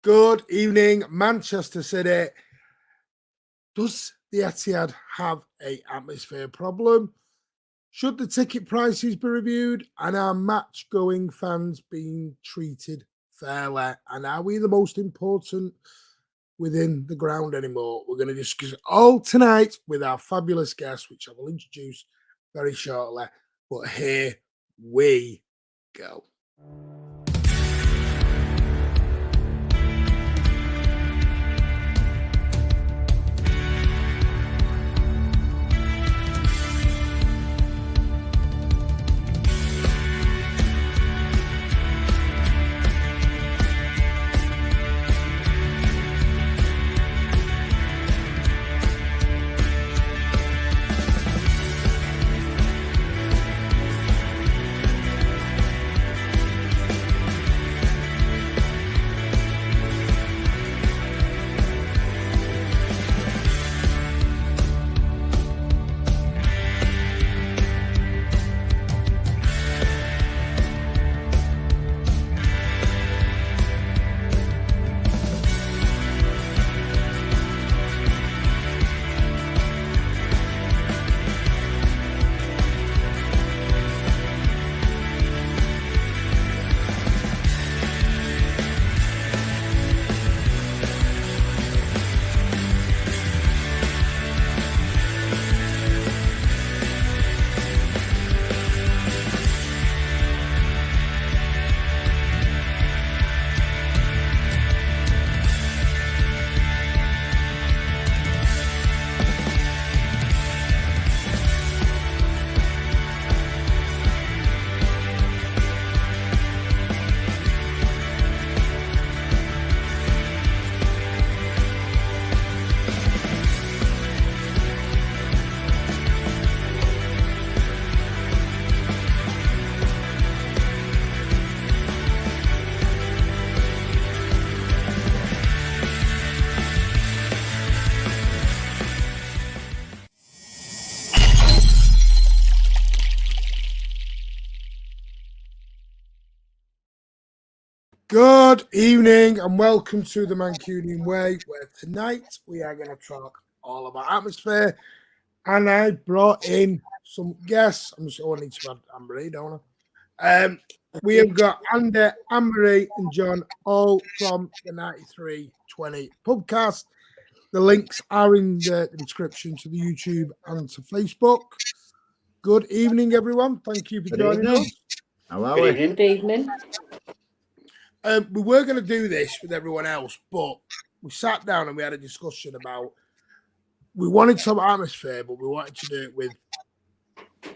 Good evening, Manchester City. Does the Etihad have an atmosphere problem? Should the ticket prices be reviewed? And are match-going fans being treated fairly? And are we the most important within the ground anymore? We're going to discuss it all tonight with our fabulous guest, which I will introduce very shortly. But here we go. Good evening and welcome to the Mancunian Way, where tonight we are going to talk all about atmosphere. And I brought in some guests. I'm sure I need to add Anne-Marie, don't I? We have got Andy, Anne-Marie, and John, all from the 9320 podcast. The links are in the description to the YouTube and to Facebook. Good evening, everyone. Thank you for joining us. How are we? Good evening. We were going to do this with everyone else, but we sat down and we had a discussion about we wanted some atmosphere, but we wanted to do it with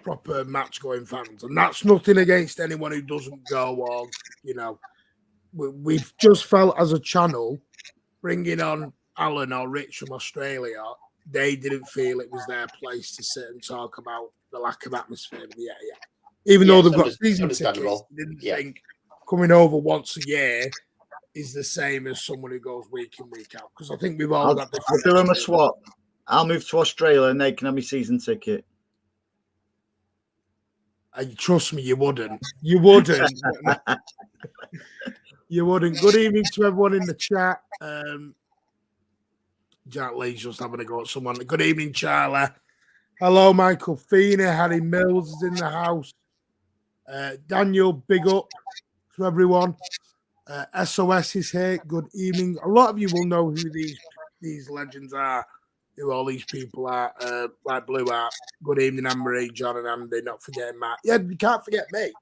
proper match-going fans. And that's nothing against anyone who doesn't go or, you know, we've just felt as a channel bringing on Alan or Rich from Australia, they didn't feel it was their place to sit and talk about the lack of atmosphere in the area. Even though they've got season tickets, they didn't think coming over once a year is the same as someone who goes week in, week out. Because I think we've all got this. I'll do them a swap. I'll move to Australia and they can have my season ticket. Trust me, you wouldn't. You wouldn't. You wouldn't. Good evening to everyone in the chat. Jack Lee's just having a go at someone. Good evening, Charlie. Hello, Michael Feeney. Harry Mills is in the house. Daniel, big up to everyone. SOS is here. Good evening. A lot of you will know who these legends are, who all these people are, like Blue Art. Good evening, Anne-Marie, John and Andy. Not forgetting Matt. Yeah, you can't forget me.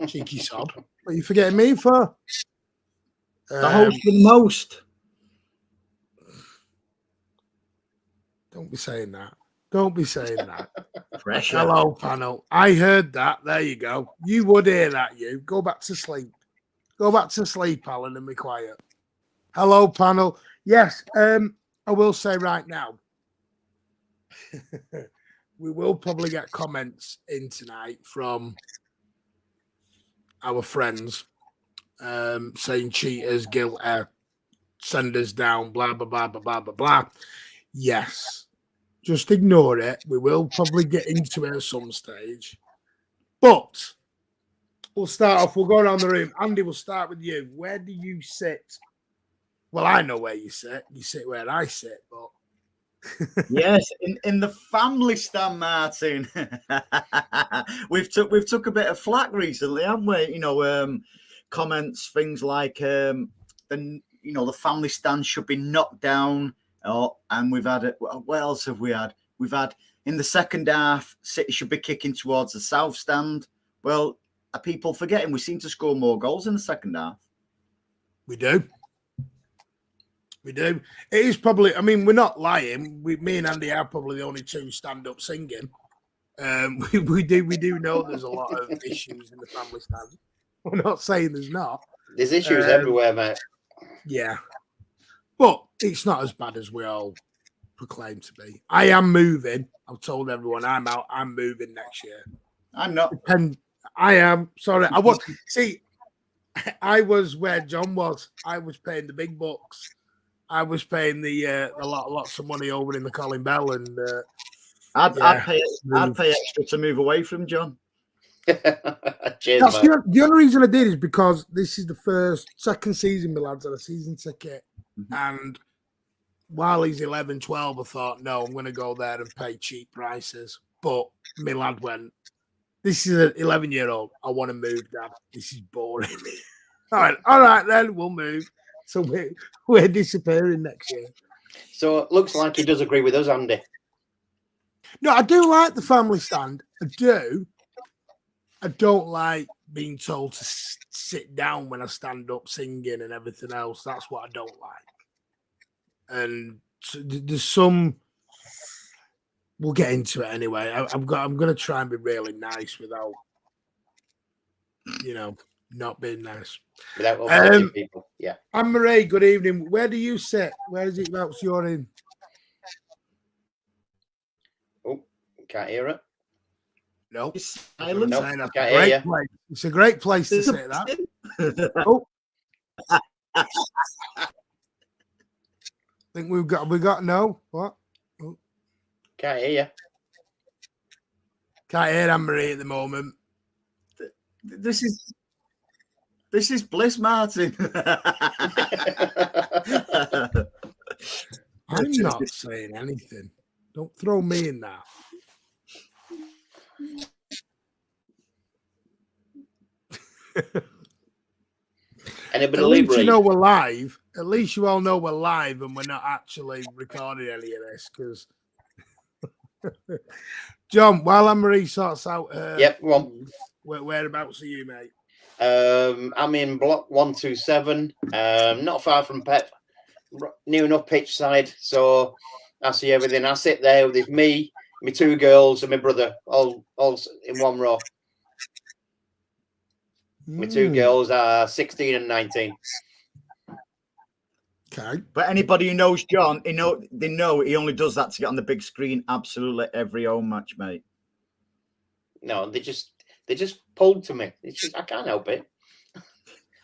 Cheeky sod. What are you forgetting me for? The host with most. Don't be saying that. Don't be saying that. Pressure. Hello, panel. I heard that. There you go. You would hear that, you. Go back to sleep. Go back to sleep, Alan, and be quiet. Hello, panel. Yes, I will say right now, we will probably get comments in tonight from our friends saying cheaters, guilty, send us down, blah, blah, blah, blah, blah, blah, blah. Yes. Just ignore it. We will probably get into it at some stage. But we'll start off. We'll go around the room. Andy, we'll start with you. Where do you sit Well, I know where you sit. You sit where I sit, but yes, in the family stand, Martin. we've took a bit of flack recently, haven't we? You know, comments, things like the family stand should be knocked down. Oh, and we've had what else have we had? We've had in the second half, City should be kicking towards the south stand. Well, are people forgetting we seem to score more goals in the second half? We do. We do. It is probably, I mean, we're not lying. Me and Andy are probably the only two stand up singing. We do know there's a lot of issues in the family stand. We're not saying there's not. There's issues everywhere, mate. Yeah. But it's not as bad as we all proclaim to be. I am moving. I've told everyone I'm out. I'm moving next year. I'm not. I am. Sorry. I was, see, I was where John was. I was paying the big bucks. I was paying the lots of money over in the Colin Bell, and I'd pay extra to move away from John. Cheers, that's the only reason I did is because this is the second season my lads had a season ticket, and while he's 11, 12, I thought, no, I'm going to go there and pay cheap prices. But my lad went, this is an 11-year-old. I want to move, Dad. This is boring. All right, then we'll move. So we're disappearing next year. So it looks like he does agree with us, Andy. No, I do like the family stand. I do. I don't like being told to sit down when I stand up singing and everything else. That's what I don't like. And so there's some. We'll get into it anyway. I'm going to try and be really nice without, not being nice. Without offending people, yeah. Anne-Marie, good evening. Where do you sit? Where is it else you're in? Oh, can't hear it. No. Island. Nope, can't hear you. Place. It's a great place to say that. Oh. I think we got no. What? Oh. Can't hear you. Can't hear Anne-Marie at the moment. This is bliss, Martin. I'm not saying anything. Don't throw me in that. Anybody At least read? you know we're live. At least you all know we're live and we're not actually recording any of this because John, while Anne-Marie sorts out her whereabouts are you, mate? I'm in block 127, not far from Pep, near enough pitch side, so I see everything. I sit there with me, my two girls, and my brother, all in one row. My two girls are 16 and 19. Okay, but anybody who knows John, they know he only does that to get on the big screen. Absolutely every home match, mate. No, they just pulled to me. It's just I can't help it.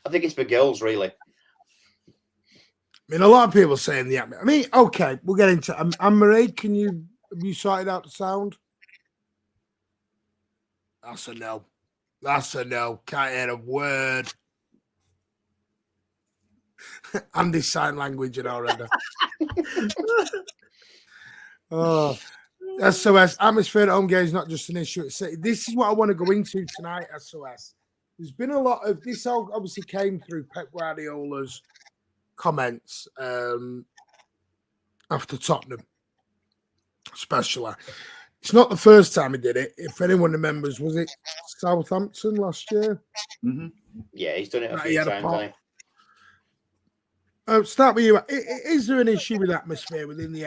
I think it's my girls, really. I mean, a lot of people saying the. I mean, okay, we'll get into. Anne-Marie, have you sorted out the sound? That's a no. That's a no. Can't hear a word. Andy's sign language and already. Oh, SOS. Atmosphere at home games not just an issue at City. This is what I want to go into tonight, SOS. There's been a lot of this. Obviously came through Pep Guardiola's comments after Tottenham, especially. It's not the first time he did it. If anyone remembers, was it Southampton last year? Mm-hmm. Yeah, he's done it a few times. Start with you. Is there an issue with atmosphere within the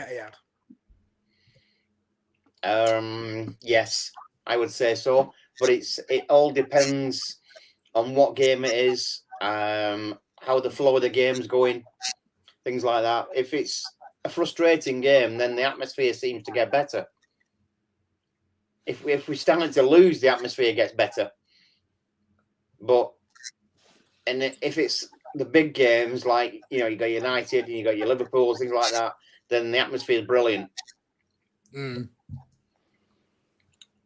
Etihad? Yes, I would say so. But it all depends on what game it is, how the flow of the game's going, things like that. If it's a frustrating game, then the atmosphere seems to get better. If we're starting to lose, the atmosphere gets better. And if it's the big games, like, you got United and you got your Liverpool, things like that, then the atmosphere is brilliant.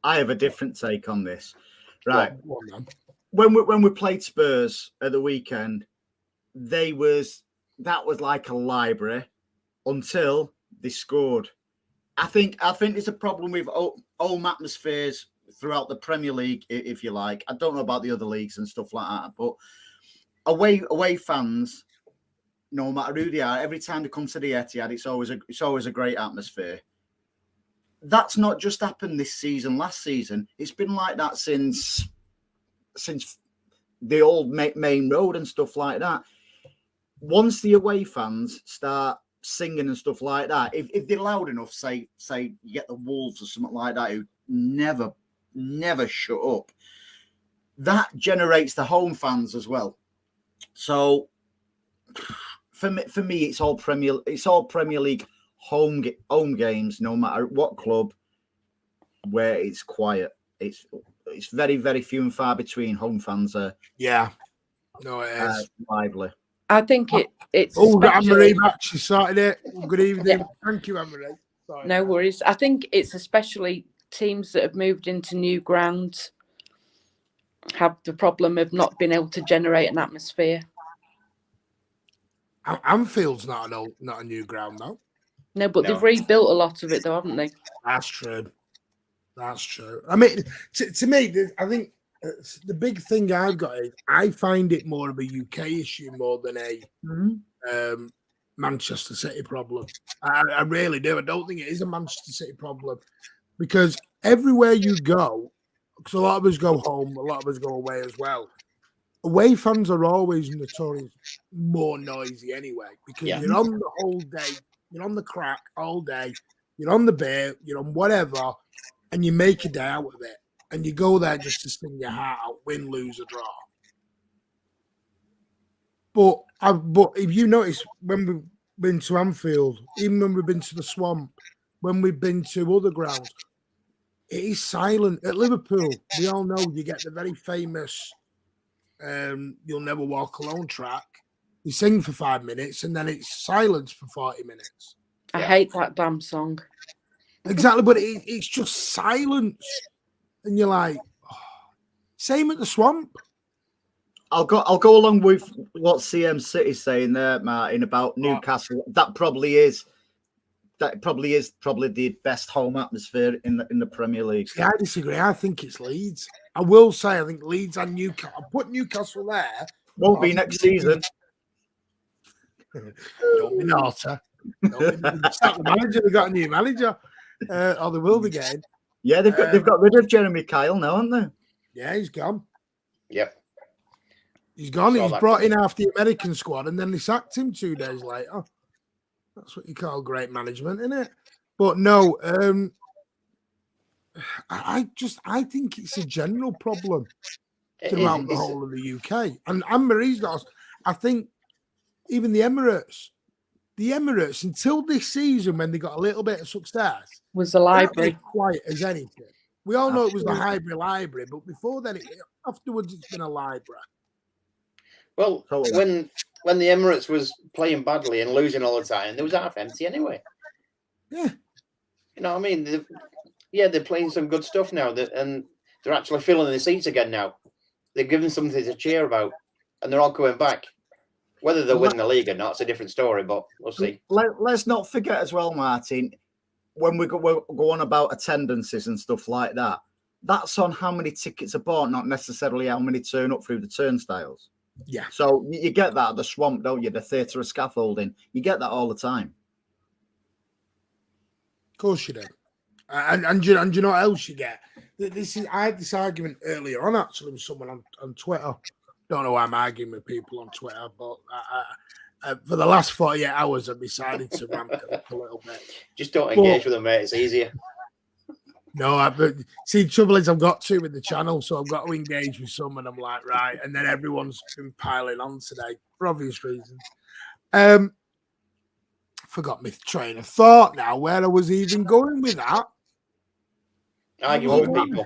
I have a different take on this. Right. When we played Spurs at the weekend, they was that was like a library until they scored. I think there's a problem with home atmospheres throughout the Premier League, if you like. I don't know about the other leagues and stuff like that, but away fans, no matter who they are, every time they come to the Etihad, it's always a great atmosphere. That's not just happened this season. Last season, it's been like that since the old main road and stuff like that. Once the away fans start singing and stuff like that, if they're loud enough, say you get the Wolves or something like that who never shut up, that generates the home fans as well. So for me, it's all Premier League home games, no matter what club, where it's quiet. It's very, very few and far between home fans are. Yeah, no, it is lively. I think it's. Anne-Marie back. She started it. Good evening. Yeah. Thank you, Anne-Marie. Sorry. No worries. I think it's especially teams that have moved into new grounds have the problem of not being able to generate an atmosphere. Anfield's not a new ground though. No, but they've rebuilt a lot of it though, haven't they? That's true. I mean, to me, I think the big thing I've got is I find it more of a UK issue more than a Manchester City problem. I really do. I don't think it is a Manchester City problem because everywhere you go, because a lot of us go home, a lot of us go away as well. Away fans are always notorious more noisy anyway because you're on the whole day, you're on the crack all day, you're on the beer, you're on whatever, and you make a day out of it. And you go there just to sing your heart out, win, lose, or draw. But if you notice, when we've been to Anfield, even when we've been to the Swamp, when we've been to other grounds, it is silent. At Liverpool, we all know you get the very famous You'll Never Walk Alone track. You sing for 5 minutes and then it's silence for 40 minutes. I hate that damn song. Exactly, but it's just silence. And you're like, oh. Same at the Swamp. I'll go along with what CM City's saying there, Martin, about Newcastle. That probably is the best home atmosphere in the Premier League. Yeah, I disagree. I think it's Leeds. I will say I think Leeds and Newcastle. I'll put Newcastle there. Won't be next season. Don't be naughty. The manager. They got a new manager. Or they will be getting. Yeah, they've got rid of Jeremy Kyle now, haven't they? Yeah, he's gone. Yep. He's gone. He's brought in half the American squad and then they sacked him 2 days later. That's what you call great management, isn't it? But no, I think it's a general problem throughout the whole of the UK. And Anne-Marie's got, I think, even the Emirates until this season when they got a little bit of success was the library quiet as anything. We all know it was the Highbury Library, but before then, afterwards it's been a library. Well, when the Emirates was playing badly and losing all the time, there was half empty anyway. Yeah, you know what I mean. They're playing some good stuff now, and they're actually filling the seats again now. They're given something to cheer about, and they're all coming back. Whether they'll win the league or not, it's a different story, but we'll see. Let's not forget as well, Martin, when we go on about attendances and stuff like that, that's on how many tickets are bought, not necessarily how many turn up through the turnstiles. Yeah. So you get that at the Swamp, don't you? The Theatre of Scaffolding. You get that all the time. Of course you do. And you know what else you get? I had this argument earlier on actually with someone on Twitter. Don't know why I'm arguing with people on Twitter, but for the last 48 hours, I've decided to ramp it up a little bit. Just don't engage with them, mate. It's easier. No, but see, the trouble is I've got to with the channel, so I've got to engage with some, and I'm like, right, and then everyone's been piling on today for obvious reasons. Forgot my train of thought now, where I was even going with that. Arguing with people.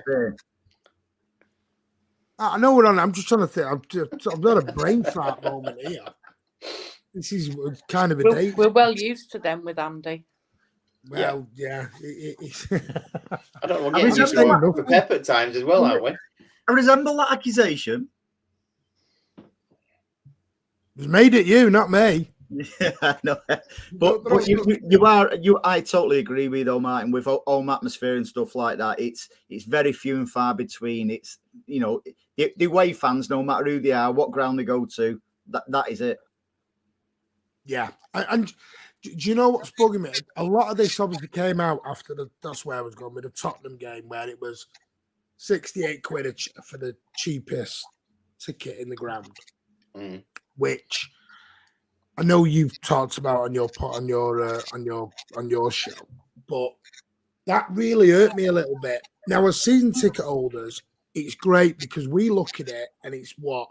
I know we're on. I'm just trying to think. I've got a brain fart moment here. This is kind of a day. We're well used to them with Andy. Well, yeah. It's I don't know. We're getting used to Pep at times as well, aren't we? I resemble that accusation. It was made at you, not me. Yeah, no. They're But all- I totally agree with you though, Martin. With home atmosphere and stuff like that, it's very few and far between. It's the away fans, no matter who they are, what ground they go to, that is it. Yeah, and do you know what's bugging me? A lot of this obviously came out after that's where I was going with the Tottenham game, where it was 68 quid for the cheapest ticket in the ground, which I know you've talked about on your show, but that really hurt me a little bit. Now, as season ticket holders, it's great because we look at it and it's what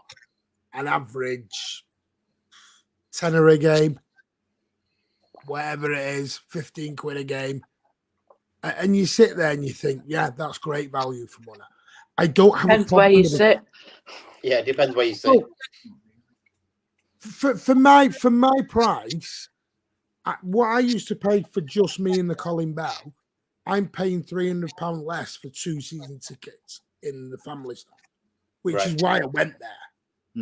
an average tenner a game, whatever it is, 15 quid a game. And you sit there and you think, yeah, that's great value for money. I don't have Depends a problem where you with it. sit. Yeah, it depends where you sit. Oh, for my price, what I used to pay for just me and the Colin Bell, I'm paying £300 less for 2 season tickets in the family stuff, which is why I went there.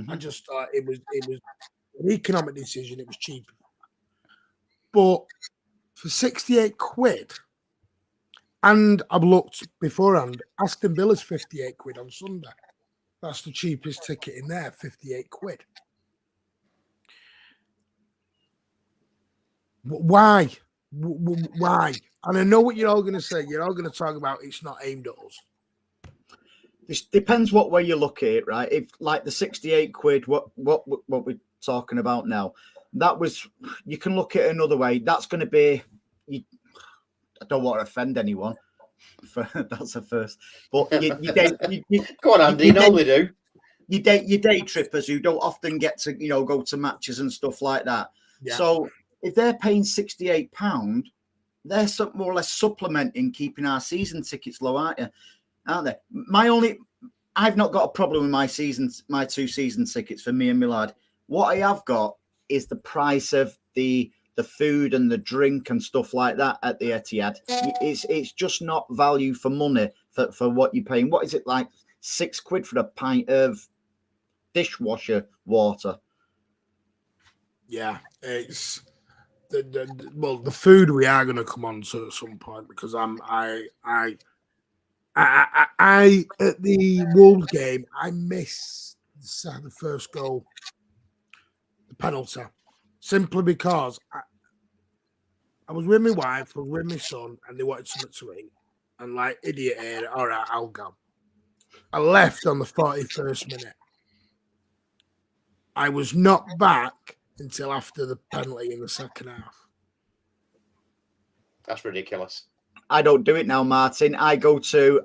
I just thought it was an economic decision. It was cheap, but for 68 quid, and I've looked beforehand. Aston Villa's 58 quid on Sunday. That's the cheapest ticket in there, 58 quid. Why? Why? And I know what you're all going to say. You're all going to talk about it's not aimed at us. It depends what way you look at it, right? If like the 68 quid, what we're talking about now, that was, you can look at it another way. That's going to be, I don't want to offend anyone. That's a first. But Go on, Andy. You normally do. Your day trippers who don't often get to go to matches and stuff like that. Yeah. So if they're paying £68, they're more or less supplementing keeping our season tickets low, aren't they? I've not got a problem with my 2 season tickets for me and my lad. What I have got is the price of the food and the drink and stuff like that at the Etihad. It's just not value for money for what you're paying. What is it, like £6 for a pint of dishwasher water? Yeah, it's the food we are going to come on to at some point, because I at the Wolves game I missed the first goal, the penalty, simply because I was with my wife, I was with my son, and they wanted something to eat, and like idiot here, all right, I'll go. I left on the 41st minute. I was not back until after the penalty in the second half. That's ridiculous. I don't do it now, Martin. I go to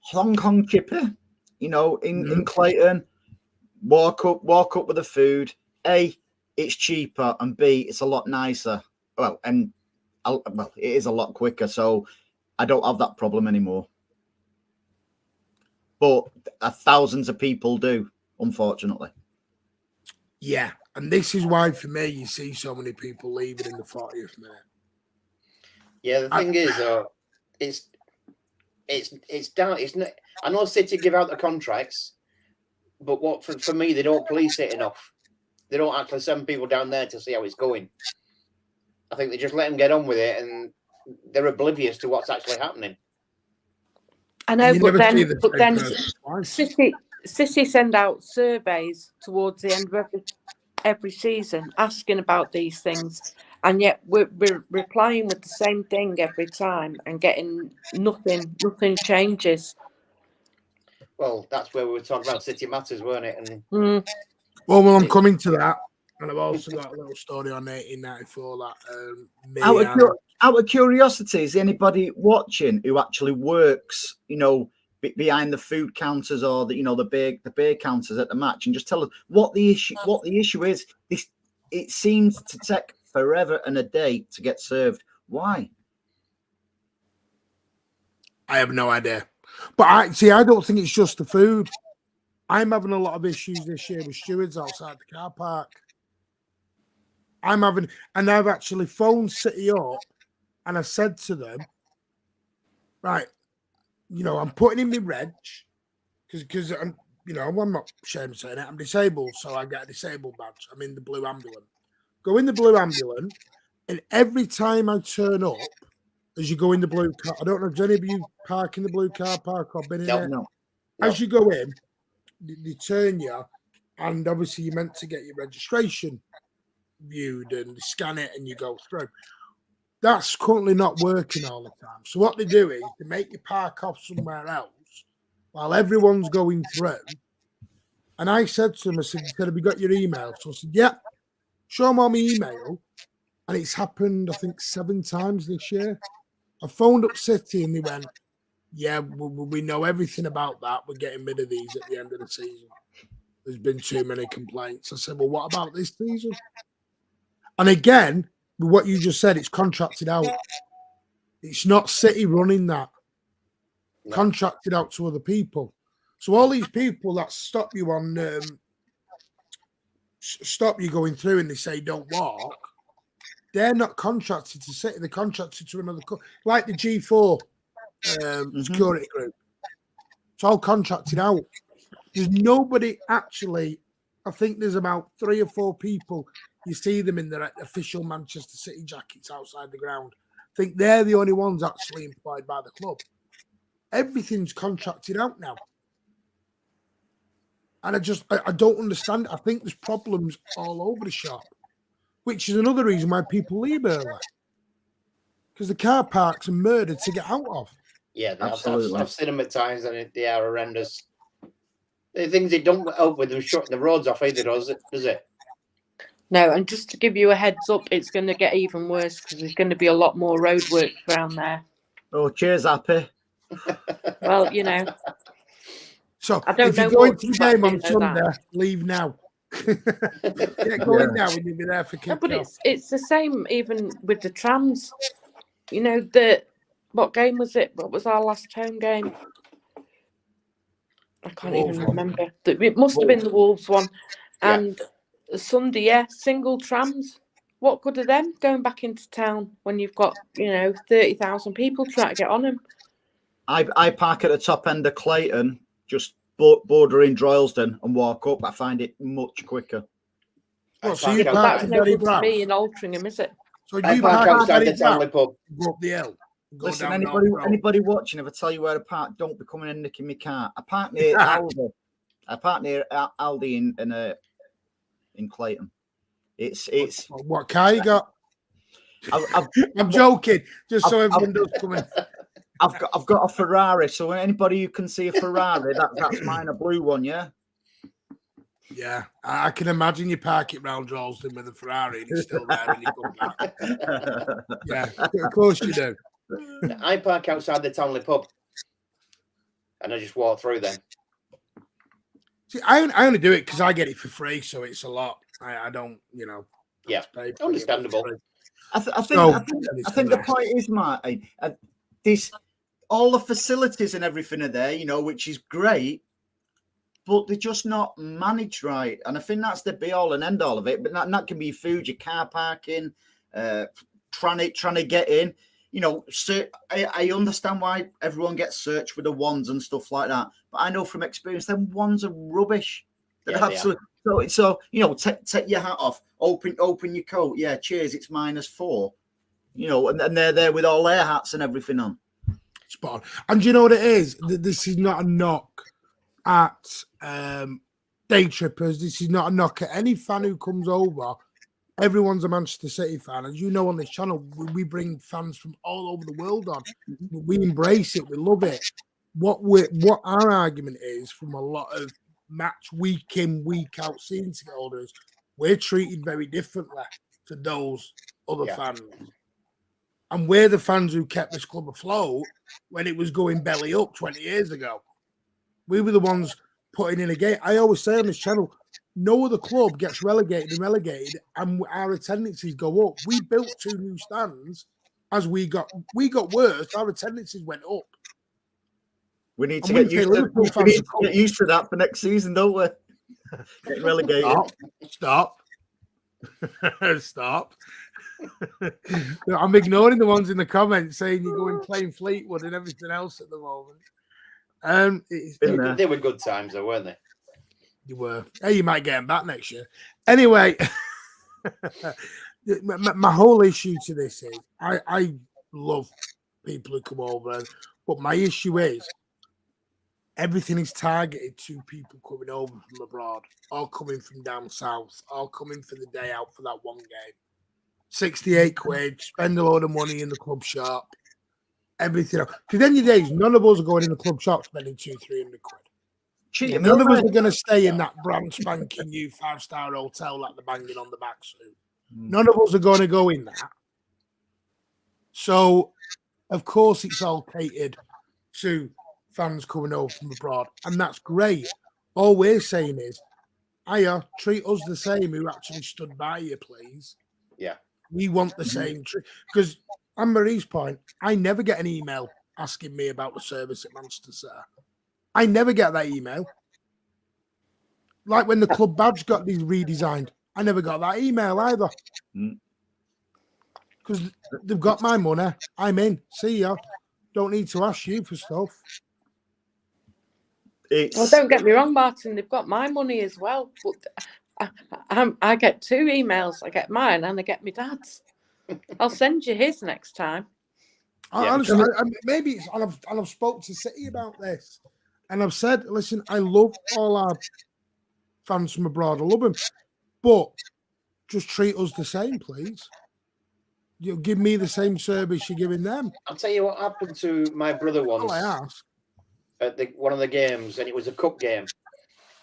Hong Kong Chipper, in Clayton. Walk up with the food. A, it's cheaper, and B, it's a lot nicer. Well, it is a lot quicker, so I don't have that problem anymore. But thousands of people do, unfortunately. Yeah, and this is why, for me, you see so many people leaving in the 40th minute. Yeah, the thing is, it's down. It's not. I know City give out the contracts, but what for me, they don't police it enough. They don't actually send people down there to see how it's going. I think they just let them get on with it, and they're oblivious to what's actually happening. I know, You but never then see the City send out surveys towards the end of every season asking about these things, and yet we're replying with the same thing every time and getting nothing changes. Well, that's where we were talking about City Matters, weren't it? And Well, I'm coming to that, and I've also got a little story on 1894 that out of curiosity, is anybody watching who actually works, behind the food counters or the beer counters at the match, and just tell us what the issue is? It seems to take forever and a day to get served. Why? I have no idea. But I don't think it's just the food. I'm having a lot of issues this year with stewards outside the car park. And I've actually phoned City up, and I said to them, right, I'm putting in my reg because I'm not ashamed of saying it. I'm disabled, so I get a disabled badge. I'm in the blue ambulance. go in the blue ambulance, and every time I turn up, as you go in the blue car, I don't know if any of you park in the blue car park or been in it. No. As you go in, they turn you, and obviously you're meant to get your registration viewed and they scan it and you go through. That's currently not working all the time. So what they do is they make you park off somewhere else while everyone's going through. And I said to them, I said, have you got your email? So I said, yeah, show them on my email. And it's happened, I think, 7 times this year. I phoned up City and they went, yeah, we know everything about that. We're getting rid of these at the end of the season. There's been too many complaints. I said, well, what about this season? And again, with what you just said, it's contracted out. It's not City running that. No. Contracted out to other people. So all these people that stop you on, stop you going through and they say don't walk, they're not contracted to City. They're contracted to another, like the G4 security group. It's all contracted out. There's nobody actually. I think there's about 3 or 4 people. You see them in their official Manchester City jackets outside the ground. I think they're the only ones actually employed by the club. Everything's contracted out now. And I don't understand. I think there's problems all over the shop, which is another reason why people leave early. Because the car parks are murdered to get out of. Yeah, absolutely. I've seen them at times and they are horrendous. The things they don't help with them shutting the roads off either, does it? No, and just to give you a heads up, it's going to get even worse because there's going to be a lot more roadworks around there. Oh, cheers, Happy. Well, you know. So I don't if you're know going what to the game on exactly know Sunday, leave now. Get going now and you'll be there for No, kick-off. but it's the same even with the trams. You know, what game was it? What was our last home game? I can't even remember. It must have been the Wolves one. And Sunday, single trams. What good are them going back into town when you've got, 30,000 people trying to get on them? I park at the top end of Clayton, just bordering Droylsden, and walk up. I find it much quicker. So you That's park no good to Brown? me in Altrincham, is it? So I you park outside the Townley pub. Go up the hill. Go Listen, down anybody watching, if I tell you where to park, don't be coming and nicking my car. I park near Aldi. I park near Aldi in Clayton. It's what car you got? I'm joking, just so everyone does come in. I've got a Ferrari, so anybody who can see a Ferrari, that's mine, a blue one, yeah. Yeah, I can imagine you park it round Droylsden with a Ferrari and it's still there when you come back. Yeah, of course you do. I park outside the Townley pub and I just walk through then. See, I only do it because I get it for free, so it's a lot. I don't, Yeah, pay for understandable. I think the point is, Martin, all the facilities and everything are there, which is great, but they're just not managed right. And I think that's the be all and end all of it. But that can be food, your car parking, trying to get in. I understand why everyone gets searched with the wands and stuff like that. But I know from experience, them wands are rubbish. They're absolutely. So take your hat off, open your coat. Yeah, cheers. It's -4. And they're there with all their hats and everything on. Spot on. And do you know what it is? This is not a knock at day trippers. This is not a knock at any fan who comes over. Everyone's a Manchester City fan. As you know, on this channel, we bring fans from all over the world on. We embrace it. We love it. What our argument is from a lot of match week in, week out season ticket holders, we're treated very differently to those other fans. And we're the fans who kept this club afloat when it was going belly up 20 years ago. We were the ones putting in a game. I always say on this channel, no other club gets relegated, and our attendances go up. We built 2 new stands as we got worse. Our attendances went up. We need to get used to that for next season, don't we? Get relegated. Stop. I'm ignoring the ones in the comments saying you're going playing Fleetwood and everything else at the moment. They were good times, though, weren't they? You were. Hey, you might get them back next year. Anyway, my whole issue to this is I love people who come over, but my issue is everything is targeted to people coming over from abroad, or coming from down south, or coming for the day out for that one game. 68 quid, spend a load of money in the club shop, everything else. Because then your days, none of us are going in the club shop spending 200-300 quid. Cheating, None of us are going to stay in that brand spanking new 5-star hotel like the banging on the back suit. None of us are going to go in that. So, of course, it's all catered to fans coming over from abroad, and that's great. All we're saying is, treat us the same who actually stood by you, please. Yeah. We want the same treat. Because Anne-Marie's point, I never get an email asking me about the service at Manchester City. I never get that email. Like when the club badge got redesigned, I never got that email either. Because they've got my money. I'm in. See ya. Don't need to ask you for stuff. Well, don't get me wrong, Martin. They've got my money as well. But I get 2 emails. I get mine and I get my dad's. I'll send you his next time. Honestly, maybe it's, and I've spoke to City about this, and I've said, listen, I love all our fans from abroad. I love them, but just treat us the same, please. You give me the same service you're giving them. I'll tell you what happened to my brother once. All I ask. At one of the games, and it was a cup game,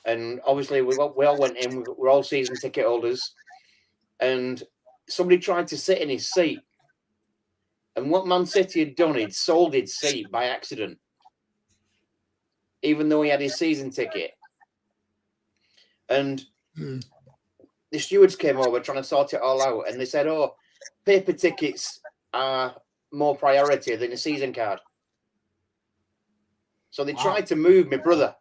and obviously we all went in. We're all season ticket holders, and somebody tried to sit in his seat, and what Man City had done, he'd sold his seat by accident, even though he had his season ticket. And the stewards came over trying to sort it all out, and they said, "Oh, paper tickets are more priority than a season card." So they tried to move my brother,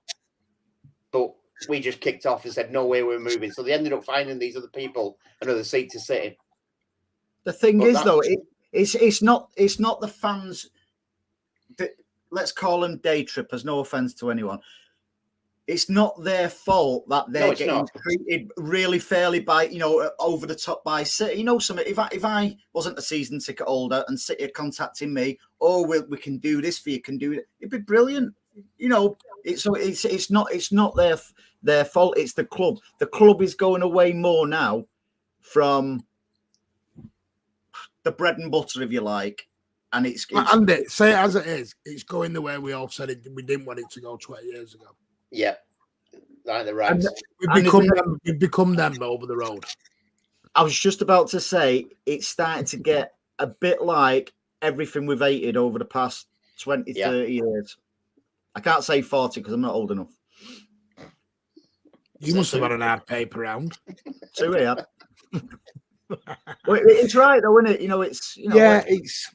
but we just kicked off and said, no way we're moving. So they ended up finding these other people another seat to sit in. The thing is, though, it's not the fans. Let's call them day trippers. No offense to anyone. It's not their fault that they're getting treated really fairly by, over the top by City. Something. If I wasn't a season ticket holder and City are contacting me, we can do this for you, can do it. It'd be brilliant. It's not their fault. It's the club. The club is going away more now from the bread and butter, if you like, and it's say it as it is. It's going the way we all said it. We didn't want it to go 20 years ago. Yeah, like the Rams. We've become them over the road. I was just about to say it's starting to get a bit like everything we've hated over the past 20, 30 years. I can't say 40 because I'm not old enough. You must have had an hard paper round. 2 yeah. Well, it's right though, isn't it? It's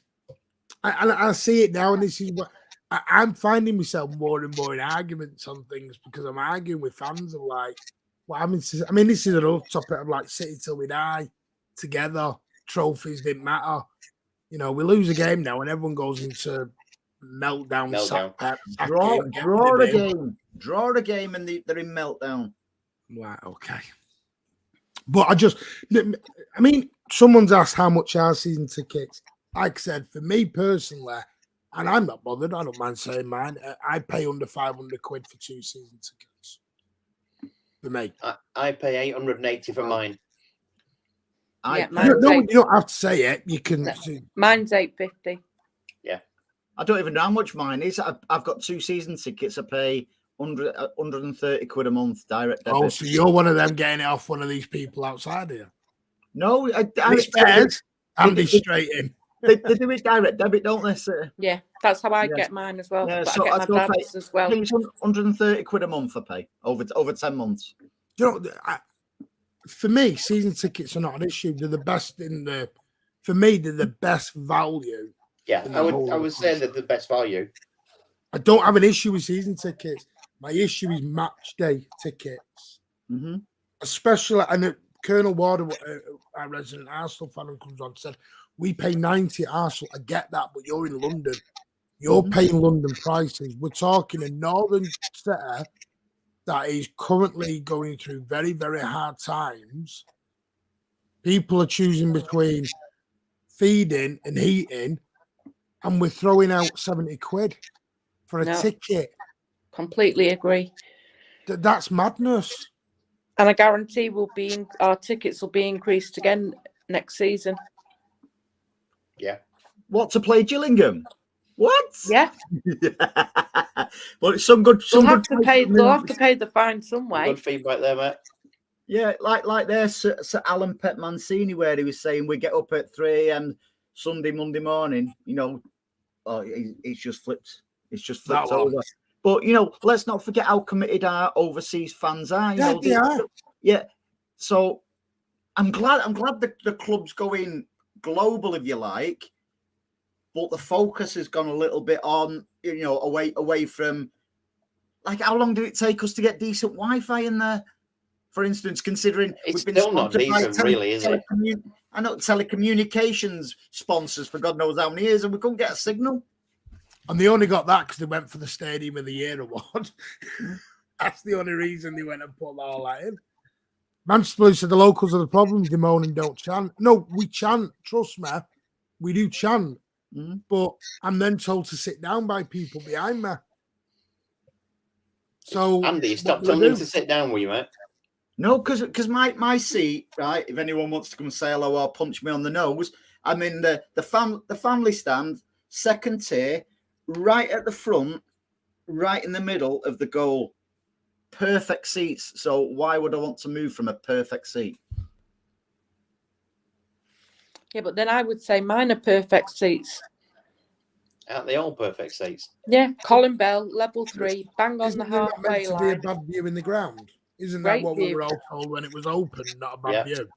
I see it now, and this is what I'm finding myself more and more in arguments on things because I'm arguing with fans of like, what happens? I mean, this is another topic of like City till we die together. Trophies didn't matter. We lose a game now, and everyone goes into meltdown. Draw a game, and they're in meltdown. Right, okay. But someone's asked how much are season tickets. Like I said, for me personally, and I'm not bothered, I don't mind saying mine, I pay under 500 quid for 2 season tickets. For me. I pay 880 for mine. You don't have to say it. You can. No, mine's 850. Yeah. I don't even know how much mine is. I've got 2 season tickets. I pay 130 quid a month direct debit. Oh, so you're one of them getting it off one of these people outside here? No, Andy straight in. They do it direct debit, don't they, sir? Yeah, that's how I get mine as well. Yeah, but so I get my dad's as well. It's 130 quid a month I pay over 10 months. For me, season tickets are not an issue. They're the best for me, they're the best value. Yeah, I would say they're the best value. I don't have an issue with season tickets. My issue is match day tickets. Mm-hmm. Especially, and Colonel Ward, our resident Arsenal fan, who comes on and said, we pay 90 at Arsenal. I get that, but you're in London. You're paying London prices. We're talking a northern city that is currently going through very, very hard times. People are choosing between feeding and heating, and we're throwing out 70 quid for a No. ticket. Completely agree. That's madness. And I guarantee our tickets will be increased again next season. Yeah. What, to play Gillingham? What? Yeah. Well, it's some good. They'll Some have good to pay. They'll have to pay the fine some way. Good feedback there, mate. Yeah, like there's Sir Alan Pet Mancini, where he was saying we get up at 3 a.m. Monday morning. You know, it's just flipped. It's just flipped over. But you know, let's not forget how committed our overseas fans are. You know, they are. Yeah. So I'm glad the club's going global, if you like. But the focus has gone a little bit on, you know, away from, like, how long did it take us to get decent Wi-Fi in there? For instance, considering it's we've been still not decent, really, is it? I know, telecommunications sponsors for God knows how many years, and we couldn't get a signal. And they only got that because they went for the Stadium of the Year award. That's the only reason they went and put all that in. Manchester Blue said the locals are the problem. They moan and don't chant. No, we chant. Trust me, we do chant. Mm-hmm. But I'm then told to sit down by people behind me. So Andy, stop telling them to sit down, will you, mate? No, because my seat, right? If anyone wants to come and say hello or punch me on the nose, I'm in the family stand, second tier, right at the front, right in the middle of the goal. Perfect seats. So why would I want to move from a perfect seat? Yeah, but then I would say mine are perfect seats. Aren't they all perfect seats? Yeah, Colin Bell, level 3, bang on Isn't the there not halfway meant to be a line. bad view in the ground? Isn't Great that what we view. were all told when it was open? Not a bad view.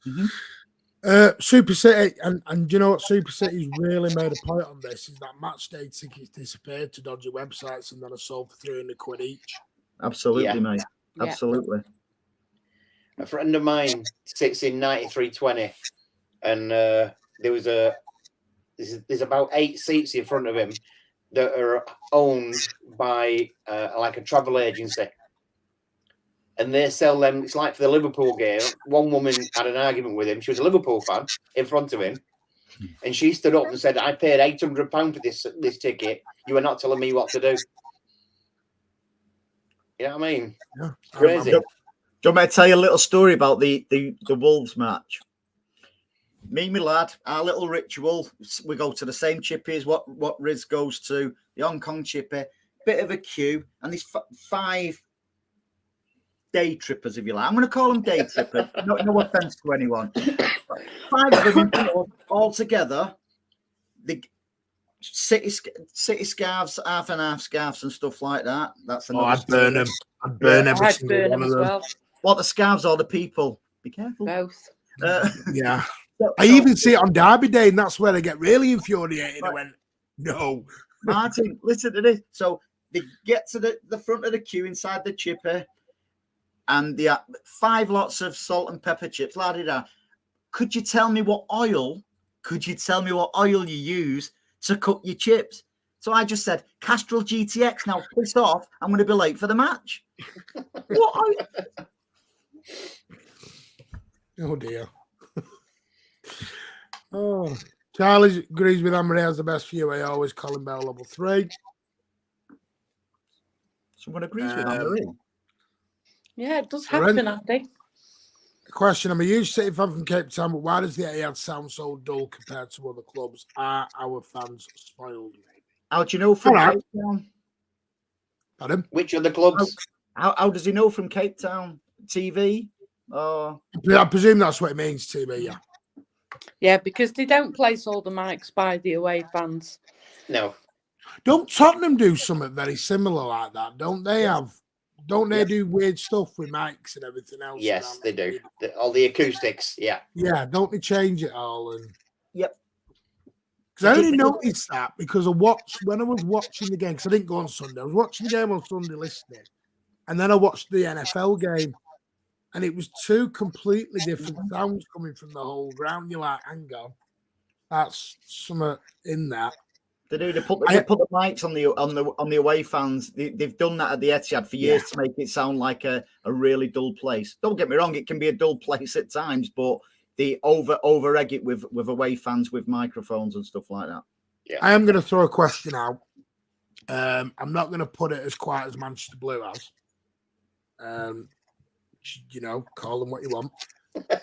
Mm-hmm. Super City, and you know what? Super City's really made a point on this, is that match day tickets disappeared to dodgy websites and then are sold for 300 quid each. Absolutely, mate. Yeah. Absolutely. A friend of mine sits in 9320, and there's about 8 seats in front of him that are owned by like a travel agency, and they sell them. It's like for the Liverpool game. One woman had an argument with him. She was a Liverpool fan in front of him, and she stood up and said, "I paid £800 for this ticket. You are not telling me what to do." You know what I mean? Yeah. Crazy. Do you want me to tell you a little story about the Wolves match? Me and my lad, our little ritual, we go to the same chippies what Riz goes to, the Hong Kong chippy, bit of a queue, and these 5 day trippers, if you like. I'm going to call them day trippers, no offense to anyone. 5 of them all together, the city scarves, half and half scarves and stuff like that. That's another I'd burn them. I'd burn every I'd single burn one them of as them. well. What, the scarves or the people? Be careful. Both. Yeah. I even see it on Derby Day, and that's where I get really infuriated. I went, no. Martin, listen to this. So they get to the front of the queue inside the chipper, and the 5 lots of salt and pepper chips. La-di-da. Could you tell me what oil you use to cook your chips? So I just said, Castrol GTX. Now piss off. I'm going to be late for the match. Oh, dear. Oh, Charlie agrees with Amory has the best view. I always Colin Bell level 3. Someone agrees with Amory. Yeah, it does happen, Andy. The question: I'm a huge City fan from Cape Town, but why does the Etihad sound so dull compared to other clubs? Are our fans spoiled? Maybe. How do you know from Cape Town? Pardon? Which other clubs? How does he know from Cape Town? TV? Oh, I presume that's what it means, TV. Yeah. Yeah, because they don't place all the mics by the away fans. No. Don't Tottenham do something very similar like that? Don't they have? Don't they do weird stuff with mics and everything else? Yes, they do. All the acoustics. Yeah. Yeah. Don't they change it all? And yep. Because I only noticed that because when I was watching the game, because I didn't go on Sunday. I was watching the game on Sunday listening, and then I watched the NFL game, and it was 2 completely different sounds coming from the whole ground. You're like, hang on, that's something in that. They do. They put the mics on the away fans. They've done that at the Etihad for years to make it sound like a really dull place. Don't get me wrong; it can be a dull place at times, but they over egg it with away fans with microphones and stuff like that. Yeah. I am going to throw a question out. I'm not going to put it as quiet as Manchester Blue has. You know, call them what you want.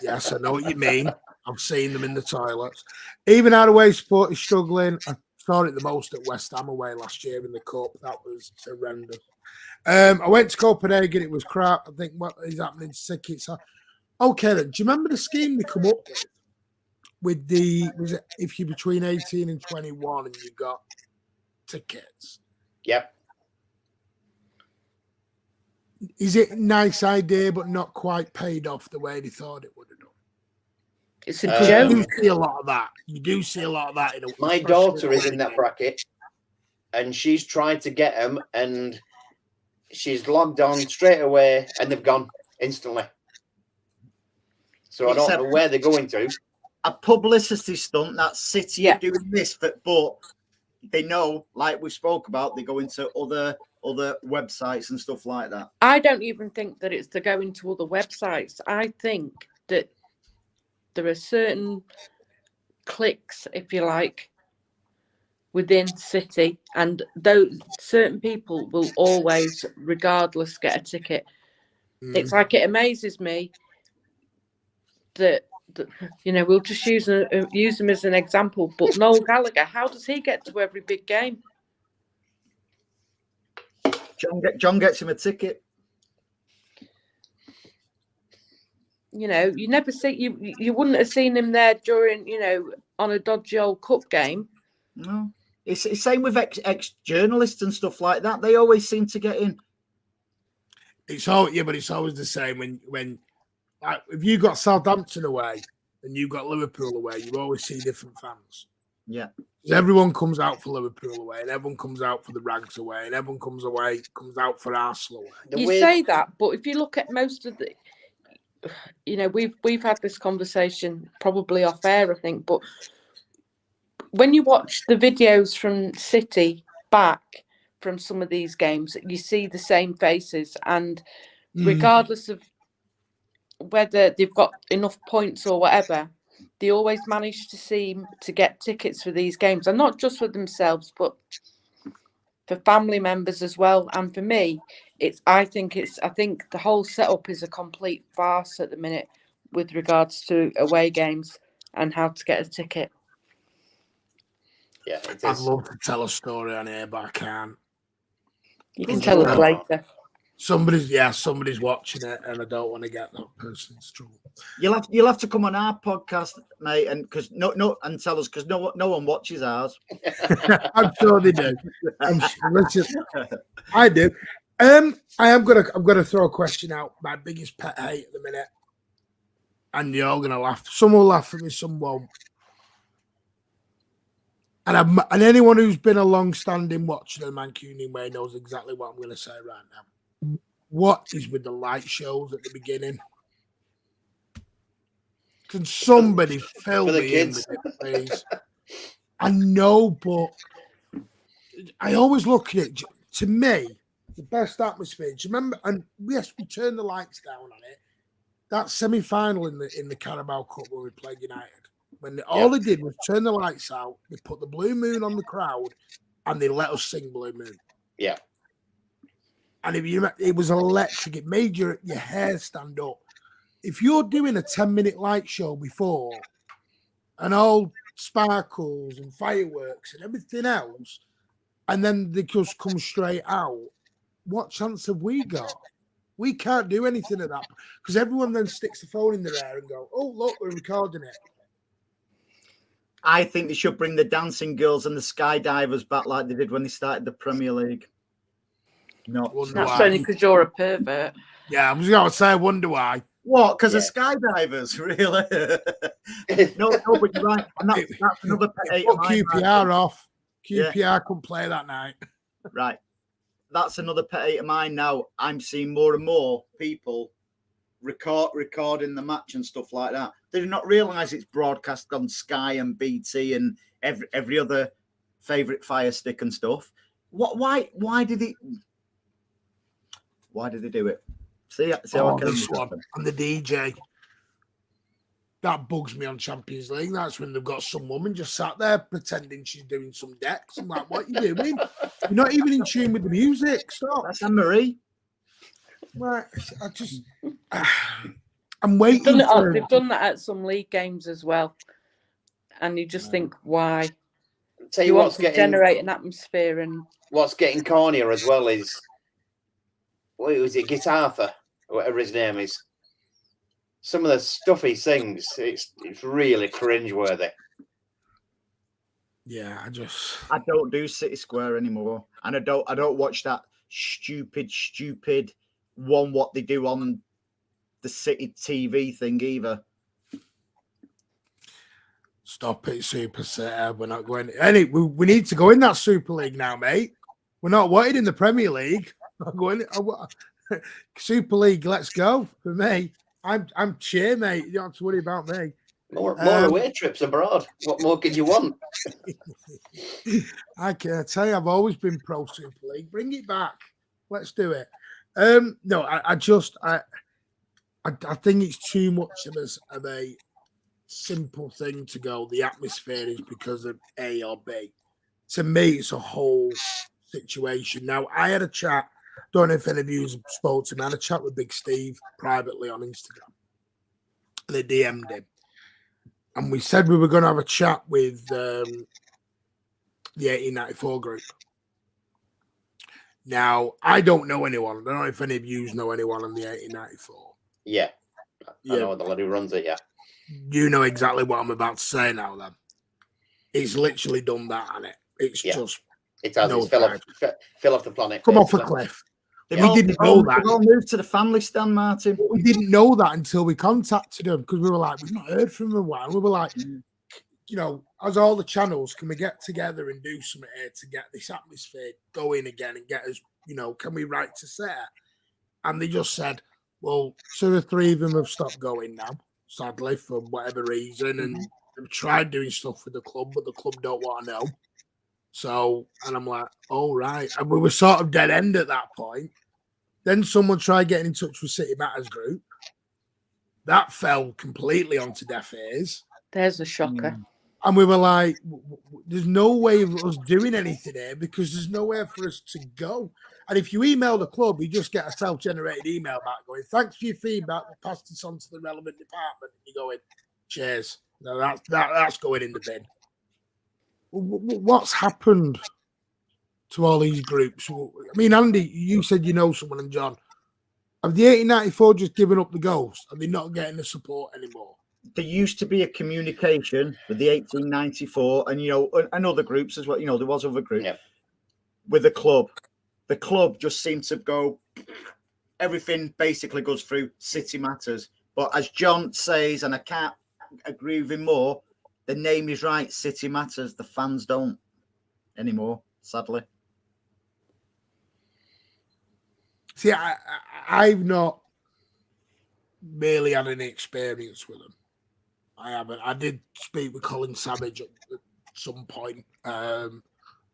Yes, I know what you mean. I've seen them in the toilets. Even our away support is struggling. I saw it the most at West Ham away last year in the cup. That was horrendous. I went to Copenhagen. It was crap. I think what is happening to tickets. Okay, then. Do you remember the scheme they come up with the was it if you're between 18 and 21 and you got tickets? Yep. Is it a nice idea but not quite paid off the way they thought it would have done? It's a You do joke. see a lot of that. You do see a lot of that. My daughter is in that bracket, and she's tried to get them, and she's logged on straight away, and they've gone instantly. So I don't know where they're going to. A publicity stunt. That City are doing this, but they know, like we spoke about, they go into other websites and stuff like that. I don't even think that it's to go into other websites. I think that there are certain clicks, if you like, within City, and those certain people will always, regardless, get a ticket. It's like, it amazes me that you know, we'll just use them as an example. But Noel Gallagher, how does he get to every big game? John gets him a ticket. You know, you never see you wouldn't have seen him there during, you know, on a dodgy old cup game. No, it's the same with ex-journalists and stuff like that. They always seem to get in. It's all but it's always the same when like, if you got Southampton away and you got Liverpool away, you always see different fans. Yeah, everyone comes out for Liverpool away, and everyone comes out for the Rags away, and everyone comes out for Arsenal away. You say that, but if you look at most of the, you know, we've had this conversation probably off air, I think, but when you watch the videos from City back from some of these games, you see the same faces, and regardless of whether they've got enough points or whatever, they always manage to seem to get tickets for these games, and not just for themselves, but for family members as well. And for me, I think the whole setup is a complete farce at the minute with regards to away games and how to get a ticket. Yeah, it is. I'd love to tell a story on here, but I can't. You can tell us later. Somebody's watching it, and I don't want to get that person in trouble. You'll have to come on our podcast, mate, and because and tell us, because no one watches ours. I'm sure they do. I do. I'm gonna throw a question out. My biggest pet hate at the minute, and you're all gonna laugh. Some will laugh at me, some won't. And anyone who's been a long-standing watcher of the Mancunian Way knows exactly what I'm going to say right now. What is with the light shows at the beginning? Can somebody fill me in with it, please? I know, but I always look at it. To me, the best atmosphere. Do you remember? And yes, we turned the lights down on it. That semi-final in the Carabao Cup when we played United. When all they did was turn the lights out, they put the Blue Moon on the crowd, and they let us sing Blue Moon. Yeah. And it was electric. It made your hair stand up. If you're doing a 10-minute light show before, and all sparkles and fireworks and everything else, and then they just come straight out, what chance have we got? We can't do anything of that because everyone then sticks the phone in their ear and go, "Oh, look, we're recording it." I think they should bring the dancing girls and the skydivers back like they did when they started the Premier League. No, that's only because you're a pervert. Yeah, I was going to say, I wonder why. What? Because of skydivers, really? no, but you're right. And that's another pet hate of mine. QPR off. QPR couldn't play that night. Right. That's another pet hate of mine now. I'm seeing more and more people recording the match and stuff like that. They do not realise it's broadcast on Sky and BT and every other favourite Fire Stick and stuff. Why did they do it? See how I can this one. I'm the DJ. That bugs me on Champions League. That's when they've got some woman just sat there pretending she's doing some decks. I'm like, what are you doing? You're not even in tune with the music. Stop. That's Anne-Marie. Right. I'm waiting for... They've done that at some league games as well. And you just think, why? Tell You you want what's to getting generate an atmosphere and what's getting cornier as well is, what was it, Guitartha, or whatever his name is. Some of the stuff he sings, it's really cringeworthy. Yeah, I don't do City Square anymore, and I don't watch that stupid one what they do on the City TV thing either. Stop it, Super City. We're not going. We need to go in that Super League now, mate. We're not wanted in the Premier League. I'm going. Super League, let's go for me. I'm cheer, mate. You don't have to worry about me. More away trips abroad. What more could you want? I can tell you, I've always been pro Super League. Bring it back. Let's do it. No, I think it's too much of a simple thing to go. The atmosphere is because of A or B. To me, it's a whole situation. Now, I had a chat. Don't know if any of you spoke to me. I had a chat with Big Steve privately on Instagram. They DM'd him. And we said we were going to have a chat with the 1894 group. Now, I don't know anyone. I don't know if any of you know anyone on the 1894. Yeah. I know the lad who runs it, yeah. You know exactly what I'm about to say now, then. It's literally done that, hasn't it? It's just... It has. No, it's fell off the planet. Come off a cliff. They've We didn't know that. They've all moved to the family stand, Martin. We didn't know that until we contacted them because we were like, we've not heard from them in a while. We were like, you know, as all the channels, can we get together and do something here to get this atmosphere going again and get us, you know, can we write to Sarah? And they just said, well, 2 or 3 of them have stopped going now, sadly, for whatever reason. And they've tried doing stuff with the club, but the club don't want to know. So, and I'm like, oh, right. And we were sort of dead end at that point. Then someone tried getting in touch with City Matters Group. That fell completely onto deaf ears. There's a shocker. And we were like, there's no way of us doing anything here because there's nowhere for us to go. And if you email the club, you just get a self-generated email back going, thanks for your feedback. We'll pass this on to the relevant department. And you're going, cheers. No, that's going in the bin. What's happened to all these groups? I mean, Andy, you said you know someone, and John. Have the 1894 just given up the ghost? Are they not getting the support anymore? There used to be a communication with the 1894 and, you know, and other groups as well. You know, there was other groups with the club. The club just seemed to go, everything basically goes through City Matters. But as John says, and I can't agree with him more, the name is right, City Matters. The fans don't anymore, sadly. See, I've not really had any experience with them. I haven't. I did speak with Colin Savage at some point. Don't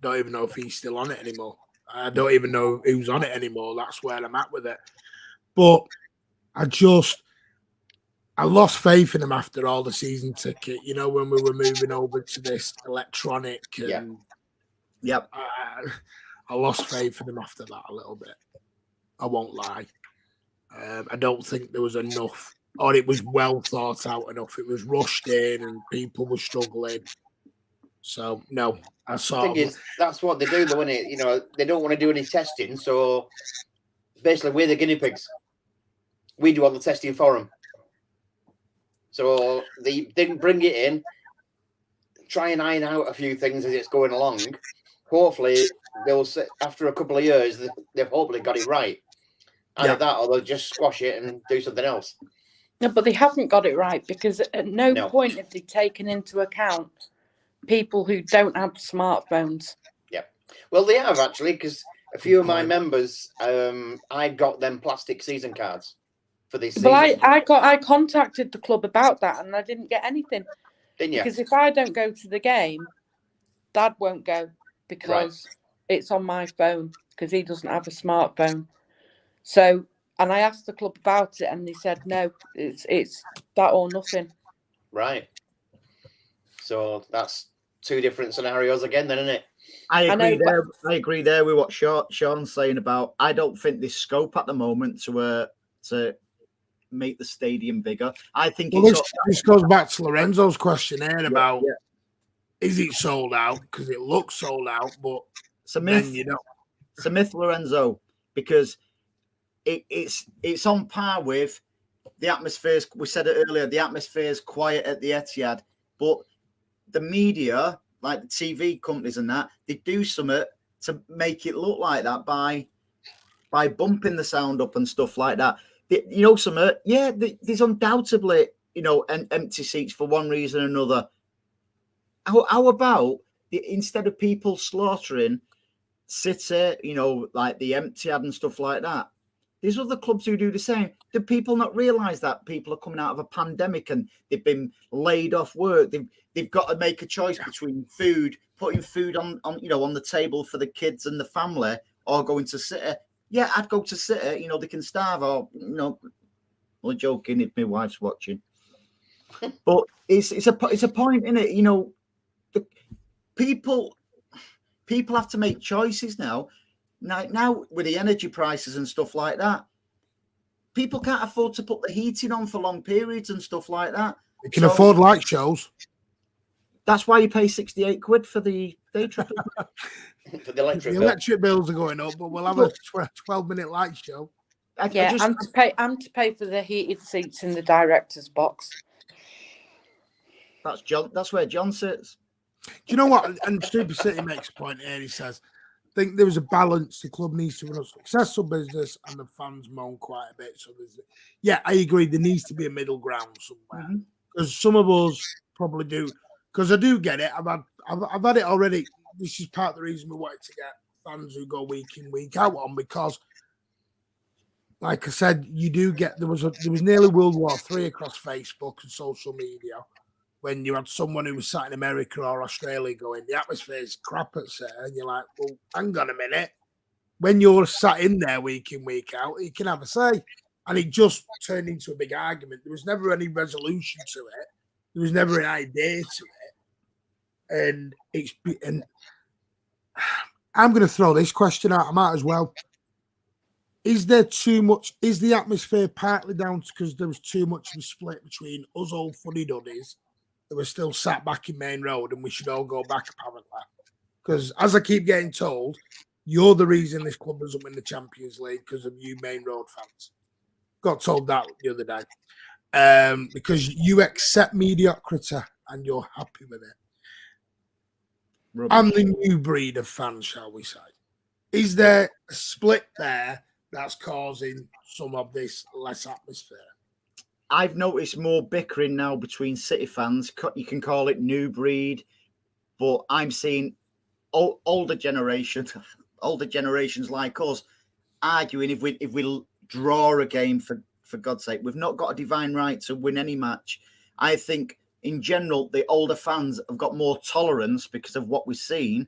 even know if he's still on it anymore. I don't even know who's on it anymore. That's where I'm at with it. But I lost faith in them after all the season ticket. You know, when we were moving over to this electronic. And I lost faith in them after that a little bit. I won't lie. I don't think there was enough, or it was well thought out enough. It was rushed in and people were struggling. So, no, that's what they do, though, isn't it? You know, they don't want to do any testing. So, basically, we're the guinea pigs. We do all the testing for them. So, they didn't bring it in, try and iron out a few things as it's going along. Hopefully, they'll say, after a couple of years, they've hopefully got it right. Either that or they'll just squash it and do something else. No, but they haven't got it right because at no point have they taken into account people who don't have smartphones. Yeah. Well, they have actually, because a few of my members, I got them plastic season cards for this season. Well, I contacted the club about that and I didn't get anything. Didn't you? Because if I don't go to the game, Dad won't go because it's on my phone because he doesn't have a smartphone. So, and I asked the club about it and they said, no, it's that or nothing. Right. So that's two different scenarios again, then, isn't it? I agree know, there. I agree there with what Sean's saying about. I don't think there's scope at the moment to make the stadium bigger. I think Well, this goes back to Lorenzo's question here about is it sold out? Because it looks sold out, but it's a then myth. you know, It's a myth, Lorenzo, because it's on par with the atmospheres. We said it earlier. The atmosphere is quiet at the Etihad, but the media, like the TV companies and that, they do something to make it look like that by bumping the sound up and stuff like that. You know, something. Yeah, there's undoubtedly empty seats for one reason or another. How about instead of people slaughtering City, like the Etihad and stuff like that, there's other clubs who do the same. Do people not realise that people are coming out of a pandemic and they've been laid off work? They've got to make a choice between putting food on the table for the kids and the family, or going to City. Yeah, I'd go to City. They can starve, or I'm joking if my wife's watching. But it's a point, isn't it? The people have to make choices now. Now with the energy prices and stuff like that, people can't afford to put the heating on for long periods and stuff like that. they can afford light shows. That's why you pay 68 quid for the day trip. For the electric The bill. electric bills are going up, but we'll have a 12-minute light show. I'm to pay for the heated seats in the director's box. That's John. That's where John sits. Do you know what? And Super City makes a point here. He says, I think there was a balance. The club needs to run a successful business, and the fans moan quite a bit. So I agree. There needs to be a middle ground somewhere, because some of us probably do. Because I do get it. I've had it already. This is part of the reason we wanted to get fans who go week in, week out on, because, like I said, you do get there was nearly World War III across Facebook and social media, when you had someone who was sat in America or Australia going, the atmosphere is crap at City, and you're like, well, hang on a minute. When you're sat in there week in, week out, you can have a say. And it just turned into a big argument. There was never any resolution to it. There was never an idea to it. And I'm going to throw this question out. I might as well. Is there too much? Is the atmosphere partly down to because there was too much of a split between us old funny duddies that were still sat back in Main Road, and we should all go back apparently? Because as I keep getting told, you're the reason this club doesn't win the Champions League because of you Main Road fans. Got told that the other day. Because you accept mediocrity and you're happy with it. Rubbish. I'm the new breed of fans, shall we say. Is there a split there that's causing some of this less atmosphere? I've noticed more bickering now between City fans. You can call it new breed, but I'm seeing older generations like us arguing if we draw a game, for God's sake. We've not got a divine right to win any match. I think in general the older fans have got more tolerance because of what we've seen,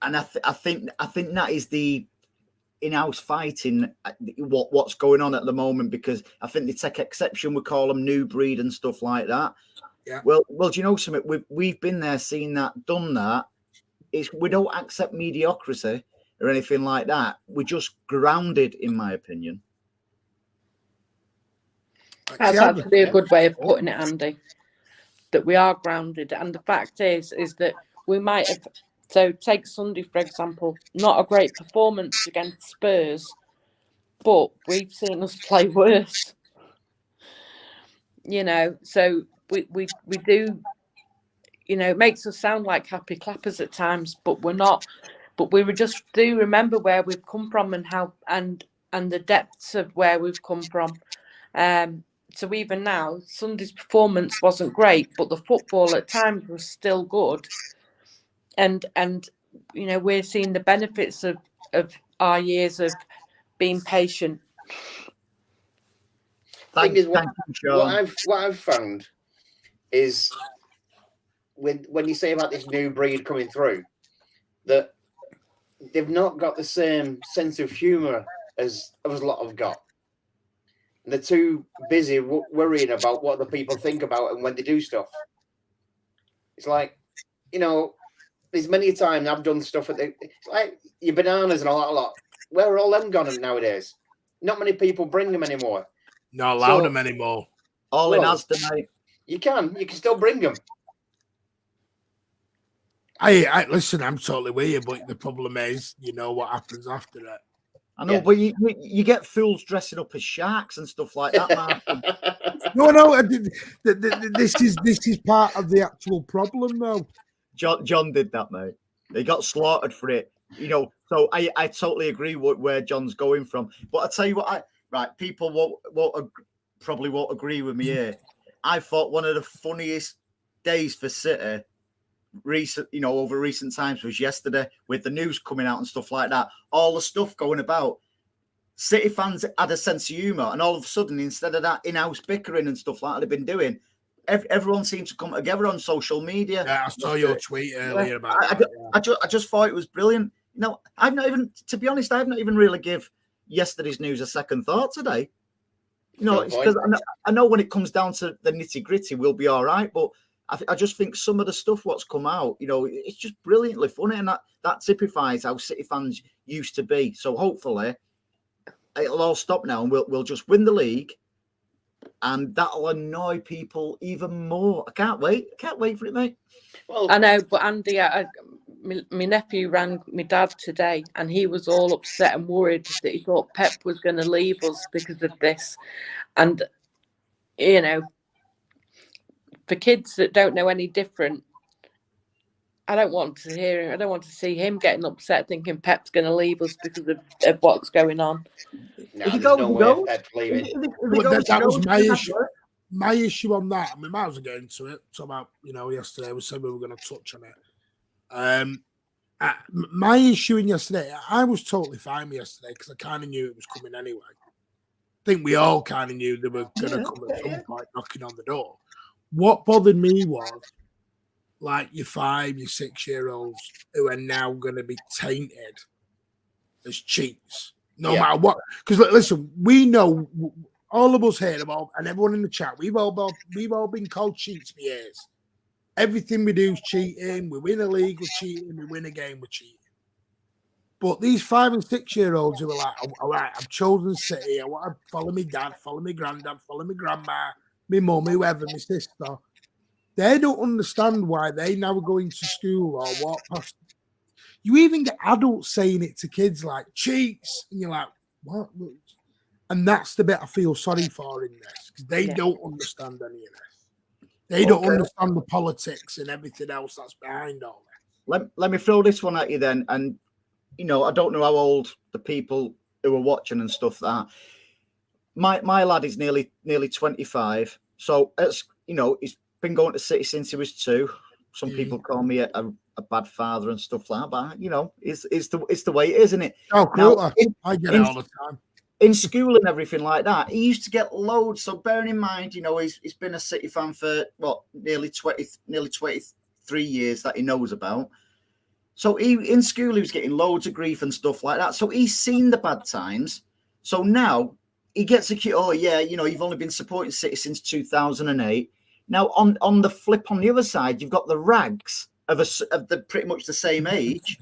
and I think that is the in-house fighting what's going on at the moment, because I think they take exception. We call them new breed and stuff like that. Yeah. Well, do you know something? We've been there, seen that, done that. We don't accept mediocrity or anything like that. We're just grounded, in my opinion. That's actually a good way of putting it, Andy. That we are grounded, and the fact is that we might have. So take Sunday, for example, not a great performance against Spurs, but we've seen us play worse. So we do, it makes us sound like happy clappers at times, but we're not. But we just do remember where we've come from and how and the depths of where we've come from. So even now, Sunday's performance wasn't great, but the football at times was still good. And we're seeing the benefits of our years of being patient. Thing is, what I've found is when you say about this new breed coming through, that they've not got the same sense of humour as a lot have got. They're too busy worrying about what the people think about and when they do stuff. It's like, you know, there's many times I've done stuff it's like your bananas and all that lot. Where are all them gone nowadays? Not many people bring them anymore. Not allowed them anymore. All in Asda, mate. You can still bring them. I listen, I'm totally with you, but the problem is, you know what happens after that. I know, but you get fools dressing up as sharks and stuff like that, Martin. No, this is part of the actual problem, though. John did that, mate. He got slaughtered for it, you know. So I totally agree with where John's going from. But I tell you what, people probably won't agree with me here. I thought one of the funniest days for City over recent times was yesterday, with the news coming out and stuff like that. All the stuff going about. City fans had a sense of humour, and all of a sudden, instead of that in-house bickering and stuff like that they've been doing, everyone seems to come together on social media. Yeah, I saw your tweet earlier about that. I just thought it was brilliant. You know, to be honest, I've not even really give yesterday's news a second thought today. You know, it's because I know when it comes down to the nitty-gritty, we'll be all right, but I just think some of the stuff what's come out, you know, it's just brilliantly funny, and that typifies how City fans used to be. So hopefully it'll all stop now, and we'll just win the league, and that'll annoy people even more. I can't wait for it, mate. Well, I know, but Andy, my nephew rang my dad today, and he was all upset and worried that he thought Pep was going to leave us because of this. And, you know, for kids that don't know any different, I don't want to hear him. I don't want to see him getting upset thinking Pep's going to leave us because of what's going on. No, there's no way Pep's leaving. That was my issue. My issue on that, I mean, might as well get into it. So about, you know, yesterday we said we were going to touch on it. My issue in yesterday, I was totally fine with yesterday because I kind of knew it was coming anyway. I think we all kind of knew they were going to come at some point knocking on the door. What bothered me was, like, your 5, your 6-year-olds who are now going to be tainted as cheats, no matter what. Because listen, we know, all of us here, and everyone in the chat, we've all been called cheats for years. Everything we do is cheating. We win a league, we're cheating. We win a game, we're cheating. But these 5 and 6-year-olds who are like, all right, I've chosen City. I want to follow my dad, follow my granddad, follow my grandma, my mum, whoever, my sister. They don't understand why they now are going to school or walk past. You even get adults saying it to kids like cheats, and you're like, what? And that's the bit I feel sorry for in this, because they don't understand any of this. They don't understand the politics and everything else that's behind all this. Let me throw this one at you then, and you know, I don't know how old the people who are watching and stuff that. My lad is nearly 25, so it's, you know, he's been going to City since he was 2. Some people call me a bad father and stuff like that, but you know, it's the way it is, isn't it? Oh, cool. Now, I get it all the time. In school and everything like that, he used to get loads. So bearing in mind, you know, he's been a City fan for nearly 23 years that he knows about. So in school he was getting loads of grief and stuff like that. So he's seen the bad times. So now he gets a cue. Oh yeah, you know, you've only been supporting City since 2008. Now on the flip on the other side, you've got the rags of the pretty much the same age.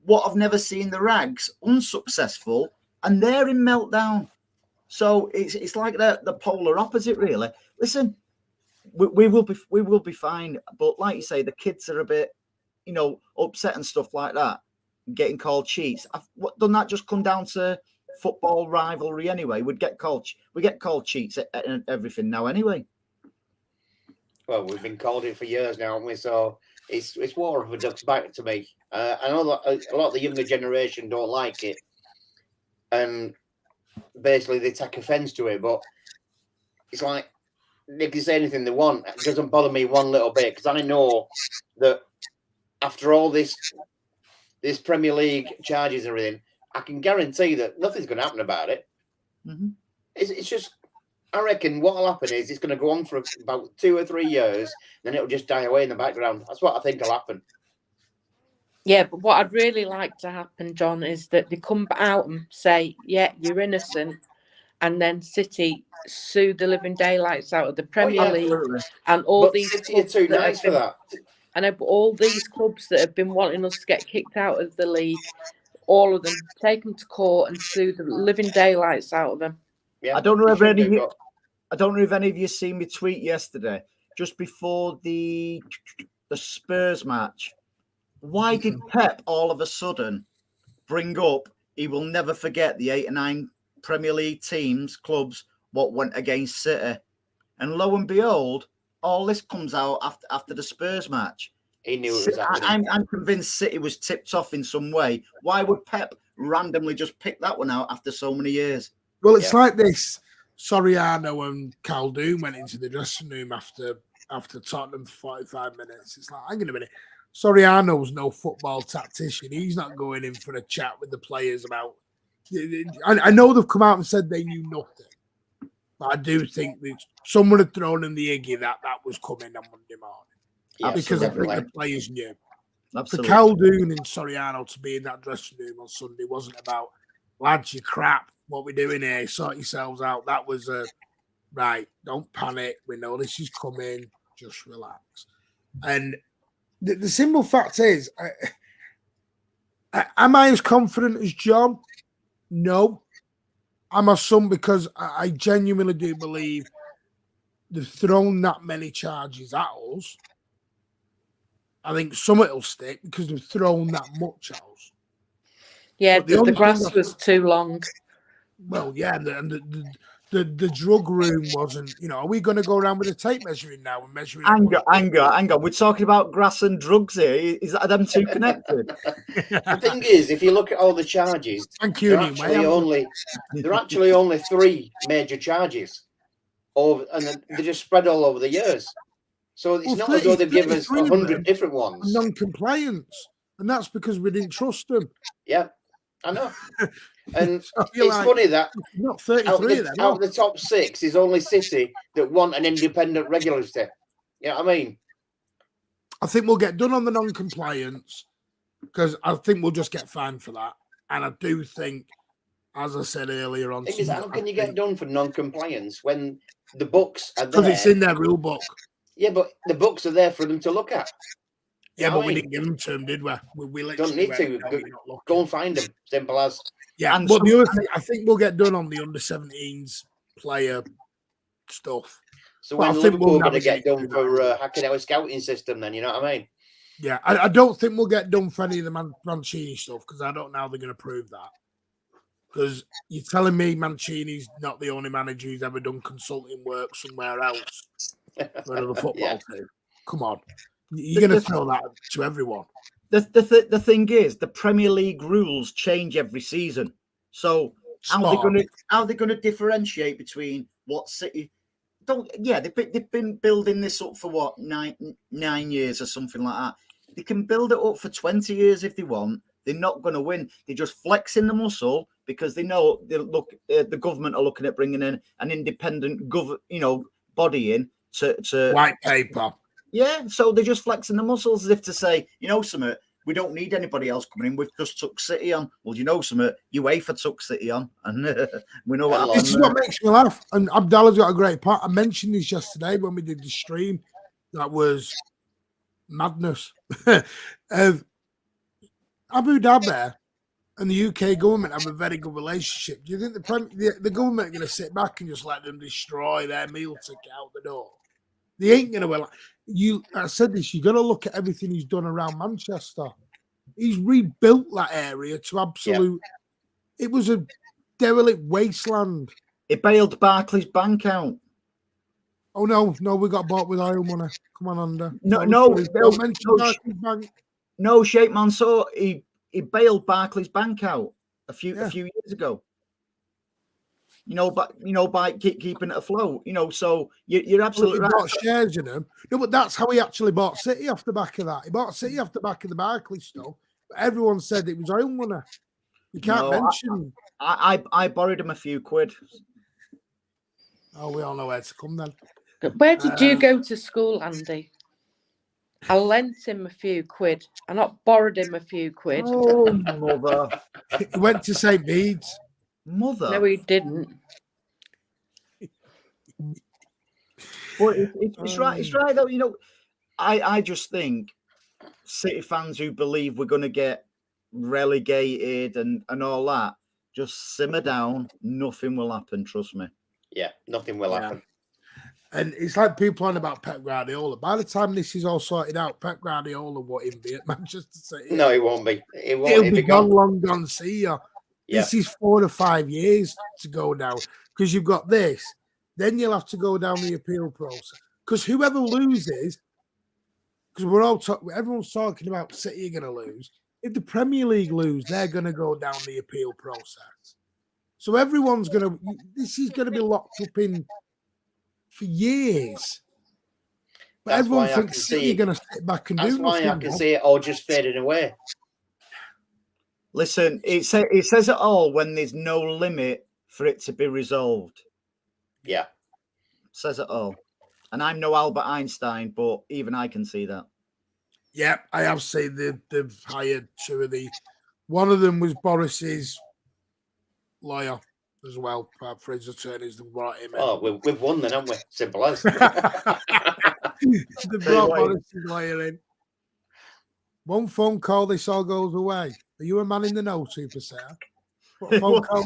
What I've never seen the rags unsuccessful. And they're in meltdown. So it's like the polar opposite, really. Listen, we will be fine. But like you say, the kids are a bit, you know, upset and stuff like that, getting called cheats. Doesn't that just come down to football rivalry anyway? We get called cheats at everything now anyway. Well, we've been called it for years now, haven't we? So it's water of a duck's back to me. I know that a lot of the younger generation don't like it. And basically they take offence to it, but it's like they can say anything they want. It doesn't bother me one little bit, because I know that after all this Premier League charges and everything, I can guarantee that nothing's going to happen about it. Mm-hmm. It's just, I reckon what will happen is it's going to go on for about 2 or 3 years, then it'll just die away in the background. That's what I think will happen. Yeah, but what I'd really like to happen, John, is that they come out and say, yeah, you're innocent, and then City sue the living daylights out of the Premier League Absolutely. and all But these City are clubs too that nice have for been, that. I know, but all these clubs that have been wanting us to get kicked out of the league, all of them, take them to court and sue the living daylights out of them. Yeah, I don't know they if should any. do, but I don't know if any of you seen me tweet yesterday, just before the Spurs match. Why did Pep all of a sudden bring up he will never forget the 8 or 9 Premier League teams, clubs, what went against City? And lo and behold, all this comes out after the Spurs match. he knew it was happening. I'm convinced City was tipped off in some way. Why would Pep randomly just pick that one out after so many years? Well, it's like this. Soriano and Caldoon went into the dressing room after Tottenham for 45 minutes. It's like, hang on a minute. Soriano's no football tactician. He's not going in for a chat with the players about. I know they've come out and said they knew nothing, but I do think that someone had thrown in the Iggy that was coming on Monday morning. Yeah, Because definitely. I think the players knew. Absolutely. For Caldoon and Soriano to be in that dressing room on Sunday wasn't about, lads, you crap. What we're doing here, sort yourselves out. That was right. Don't panic. We know this is coming. Just relax. And the simple fact is, am I as confident as John? No. Am I some? Because I genuinely do believe they've thrown that many charges at us. I think some it'll stick because they've thrown that much at us. Yeah, But the the only grass thing was too long. Well, yeah, and the drug room wasn't. Are we going to go around with a tape measuring now and measuring? Hang on. We're talking about grass and drugs here. Is that them two connected? The thing is, if you look at all the charges, there are actually only 3 major charges, and they're just spread all over the years. So it's not as though they've given us 100 different ones. Non-compliance, and that's because we didn't trust them. Yeah, I know. And So it's funny that not out 33 of them. of the top 6 is only City that want an independent regulatory. You know what I mean? I think we'll get done on the non-compliance because I think we'll just get fined for that. And I do think, as I said earlier on, How can you get done for non-compliance when the books are there? Because it's in their rule book. Yeah, but the books are there for them to look at. Yeah, but we didn't give them to them, did we? We don't need to. Go and find them. Simple as. Yeah, but the other thing, I think we'll get done on the under-17s player stuff. So when Liverpool going to get done for hacking our scouting system, then you know what I mean? Yeah, I don't think we'll get done for any of the Mancini stuff because I don't know how they're going to prove that. Because you're telling me Mancini's not the only manager who's ever done consulting work somewhere else for another football team. Come on, you're going to throw that to everyone. The thing is, the Premier League rules change every season. So how are they going to differentiate between what City? They've been building this up for what 9 years or something like that. They can build it up for 20 years if they want. They're not going to win. They're just flexing the muscle because they know the government are looking at bringing in an independent body in to white paper. Yeah, so they're just flexing the muscles as if to say, something, we don't need anybody else coming in. We've just took City on. Well, something? UEFA took City on, and we know what happened. This is what makes me laugh. And Abdallah's got a great part. I mentioned this yesterday when we did the stream. That was madness. Abu Dhabi and the UK government have a very good relationship. Do you think the government are going to sit back and just let them destroy their meal ticket out the door? They ain't going to. I said this. You got to look at everything he's done around Manchester. He's rebuilt that area to absolute. Yeah. It was a derelict wasteland. It bailed Barclays Bank out. Oh no, we got bought with oil money. Come on, under. No, Sheikh Mansour. He bailed Barclays Bank out a few years ago. By keeping it afloat. So you're absolutely right. Bought shares in them. No, but that's how he actually bought City off the back of that. He bought City off the back of the Barclays stuff. But everyone said it was oil money. You can't mention. I borrowed him a few quid. Oh, we all know where to come then. Where did you go to school, Andy? I lent him a few quid. I not borrowed him a few quid. Oh, mother. He went to St. Bede's. Mother. No, he didn't. But it's right. It's right though. You know, I just think City fans who believe we're going to get relegated and all that, just simmer down. Nothing will happen. Trust me. Yeah, nothing will happen. And it's like people on about Pep Guardiola. By the time this is all sorted out, Pep Guardiola won't be at Manchester City. No, it won't be. It'll be gone, long gone. See ya. Yeah. This is 4 to 5 years to go down because you've got this. Then you'll have to go down the appeal process because whoever loses, because everyone's talking about City are going to lose. If the Premier League lose, they're going to go down the appeal process. So everyone's going to. This is going to be locked up in for years. But That's everyone why thinks City are going to sit back and do nothing. That's why I can see it all just fading away. Listen, it says it all when there's no limit for it to be resolved. Yeah. It says it all. And I'm no Albert Einstein, but even I can see that. Yeah, I have seen they've hired two of the. One of them was Boris's lawyer as well. For his attorneys, they brought him in. Oh, we've won then, haven't we? Simple as. They brought Boris's lawyer in. One phone call, this all goes away. Are you a man in the know, Superstar? What phone call?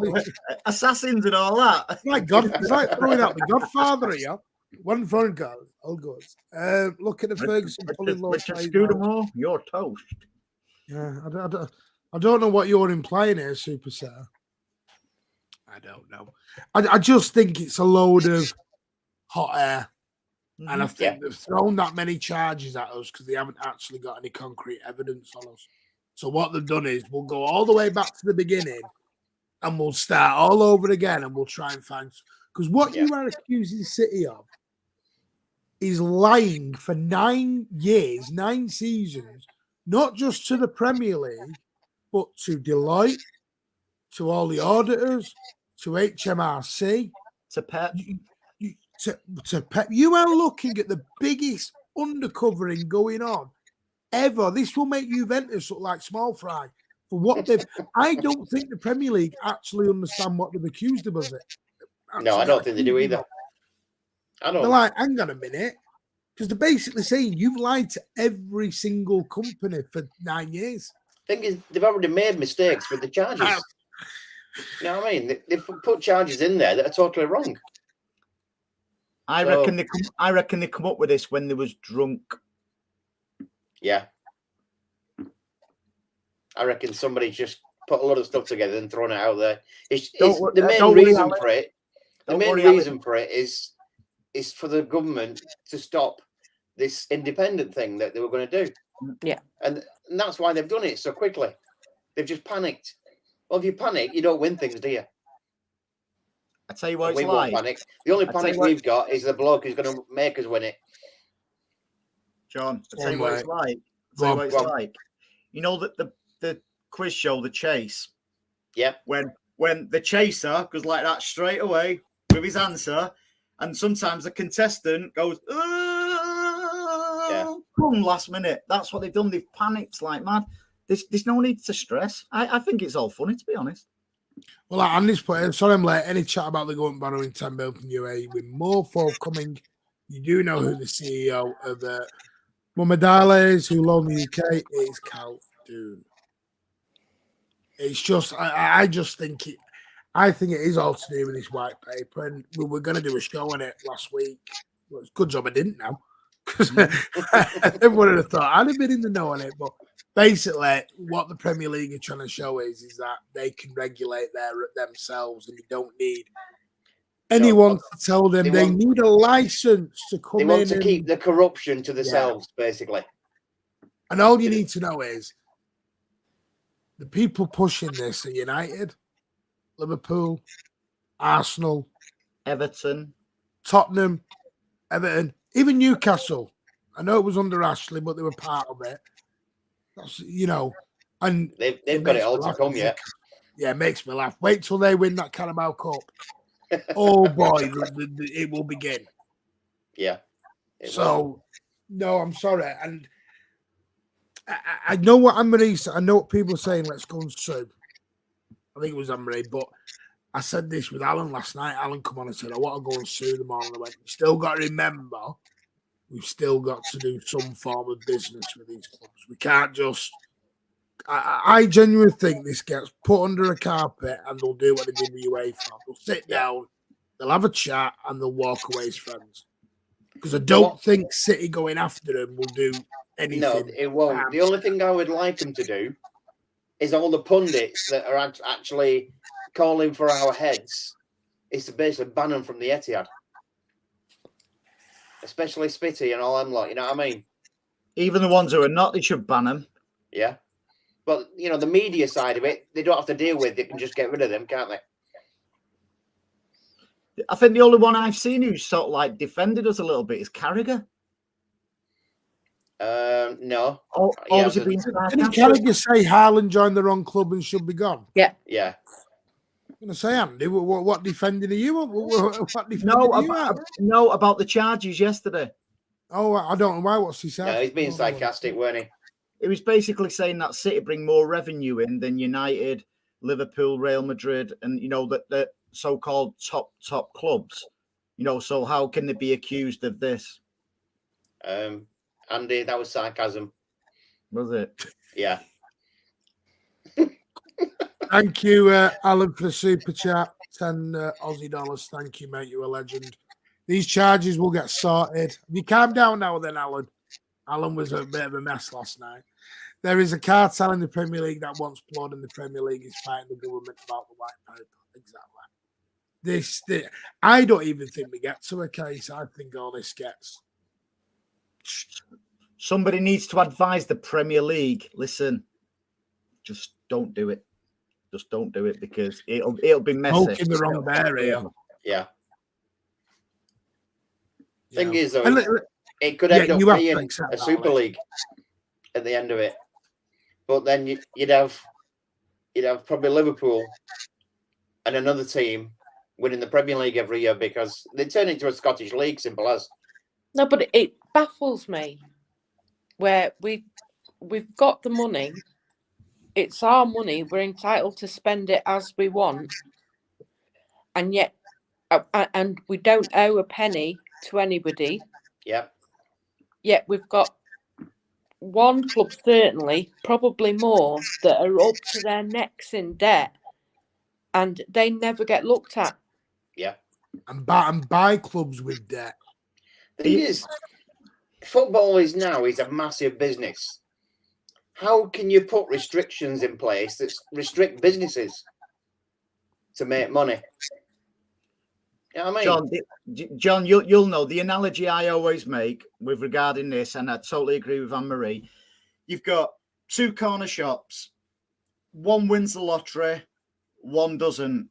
Assassins and all that. My God, it's like throwing out the Godfather here. One phone call, all good. Look at the Ferguson pulling low. Scudamore, you're toast. Yeah, I don't know what you're implying here, Superstar. I don't know. I just think it's a load of hot air. And I think they've thrown that many charges at us because they haven't actually got any concrete evidence on us. So what they've done is we'll go all the way back to the beginning and we'll start all over again and we'll try and find... Because what you are accusing City of is lying for 9 years, 9 seasons, not just to the Premier League, but to Deloitte, to all the auditors, to HMRC, to Pep. To Pep. You are looking at the biggest undercovering going on ever. This will make Juventus look like small fry for what they've. I don't think the Premier League actually understand what they've accused them of it. No, I don't think they do either. I don't. They're like, hang on a minute, because they're basically saying you've lied to every single company for 9 years. Thing is, they've already made mistakes with the charges. You know what I mean? They've put charges in there that are totally wrong. I reckon they come up with this when they was drunk. Yeah. I reckon somebody just put a lot of stuff together and thrown it out there. The main reason for it. The main reason for it is for the government to stop this independent thing that they were going to do. Yeah. And that's why they've done it so quickly. They've just panicked. Well, if you panic, you don't win things, do you? I tell you what it's we like. Won't panic. The only panic we've got is the bloke who's going to make us win it. John, I tell you what it's like. You know that the quiz show, The Chase. Yeah. When the chaser goes like that straight away with his answer, and sometimes the contestant goes, boom, last minute. That's what they've done. They've panicked like mad. There's no need to stress. I think it's all funny, to be honest. Well, on this point, sorry I'm late. Any chat about the government borrowing 10 billion from UAE with more forthcoming? You do know who the CEO of Mumadale is, who loaned the UK, is Khaldun. It's just, I just think it. I think it is all to do with this white paper, and we were going to do a show on it last week. Well, it's a good job I didn't now, because everyone would have thought I'd have been in the know on it, but. Basically, what the Premier League are trying to show is that they can regulate themselves and they don't need anyone to tell them they need a license to come in. They want to keep the corruption to themselves, basically. And all you need to know is the people pushing this are United, Liverpool, Arsenal, Everton, Tottenham, Everton, even Newcastle. I know it was under Ashley, but they were part of it. That's, and they've got it all to come yet. Yeah, it makes me laugh. Wait till they win that Carabao Cup. Oh boy, it will begin. Yeah. No, I'm sorry, and I know what Anne-Marie said. I know what people are saying. Let's go and sue. I think it was Anne-Marie, but I said this with Alan last night. Alan come on and said, I want to go and sue them all. And I went, you still got to remember, we've still got to do some form of business with these clubs. We can't just... I genuinely think this gets put under a carpet and they'll do what they did with UEFA. They'll sit down, they'll have a chat, and they'll walk away as friends. Because I don't think City going after them will do anything. No, it won't. The only thing I would like them to do is all the pundits that are actually calling for our heads is to basically ban them from the Etihad. Especially Spitty and all them lot, you know what I mean? Even the ones who are not, they should ban them. Yeah. But, you know, the media side of it, they don't have to deal with. They can just get rid of them, can't they? I think the only one I've seen who's sort of like defended us a little bit is Carragher. No. Was it being didn't Carragher say Haaland joined the wrong club and should be gone? Yeah. Yeah. I'm going to say, Andy, what defending are you? What defending No, about the charges yesterday. Oh, I don't know why. What's he saying? No, he's being sarcastic, weren't he? It was basically saying that City bring more revenue in than United, Liverpool, Real Madrid, and, you know, the so-called top clubs. You know, so how can they be accused of this? Andy, that was sarcasm. Was it? Yeah. Thank you, Alan, for the super chat. 10 Aussie dollars. Thank you, mate. You're a legend. These charges will get sorted. Have you calm down now then, Alan? Alan was a bit of a mess last night. There is a cartel in the Premier League that wants blood, and the Premier League is fighting the government about the white paper. Exactly. I don't even think we get to a case. I think all this gets... Somebody needs to advise the Premier League. Listen, just don't do it. Just don't do it because it'll be messy. Poking the wrong bear here. Yeah. Thing is, though, it could end up being a Super League at the end of it. But then you'd have probably Liverpool and another team winning the Premier League every year because they turn into a Scottish league, simple as. No, but it baffles me where we've got the money. It's our money. We're entitled to spend it as we want. And yet, and we don't owe a penny to anybody. Yeah. Yet we've got one club, certainly, probably more, that are up to their necks in debt. And they never get looked at. Yeah. And buy clubs with debt. The thing is, football is a massive business. How can you put restrictions in place that restrict businesses to make money? You know what I mean? John, you'll know the analogy I always make with regarding this, and I totally agree with Anne-Marie. You've got two corner shops. One wins the lottery, one doesn't.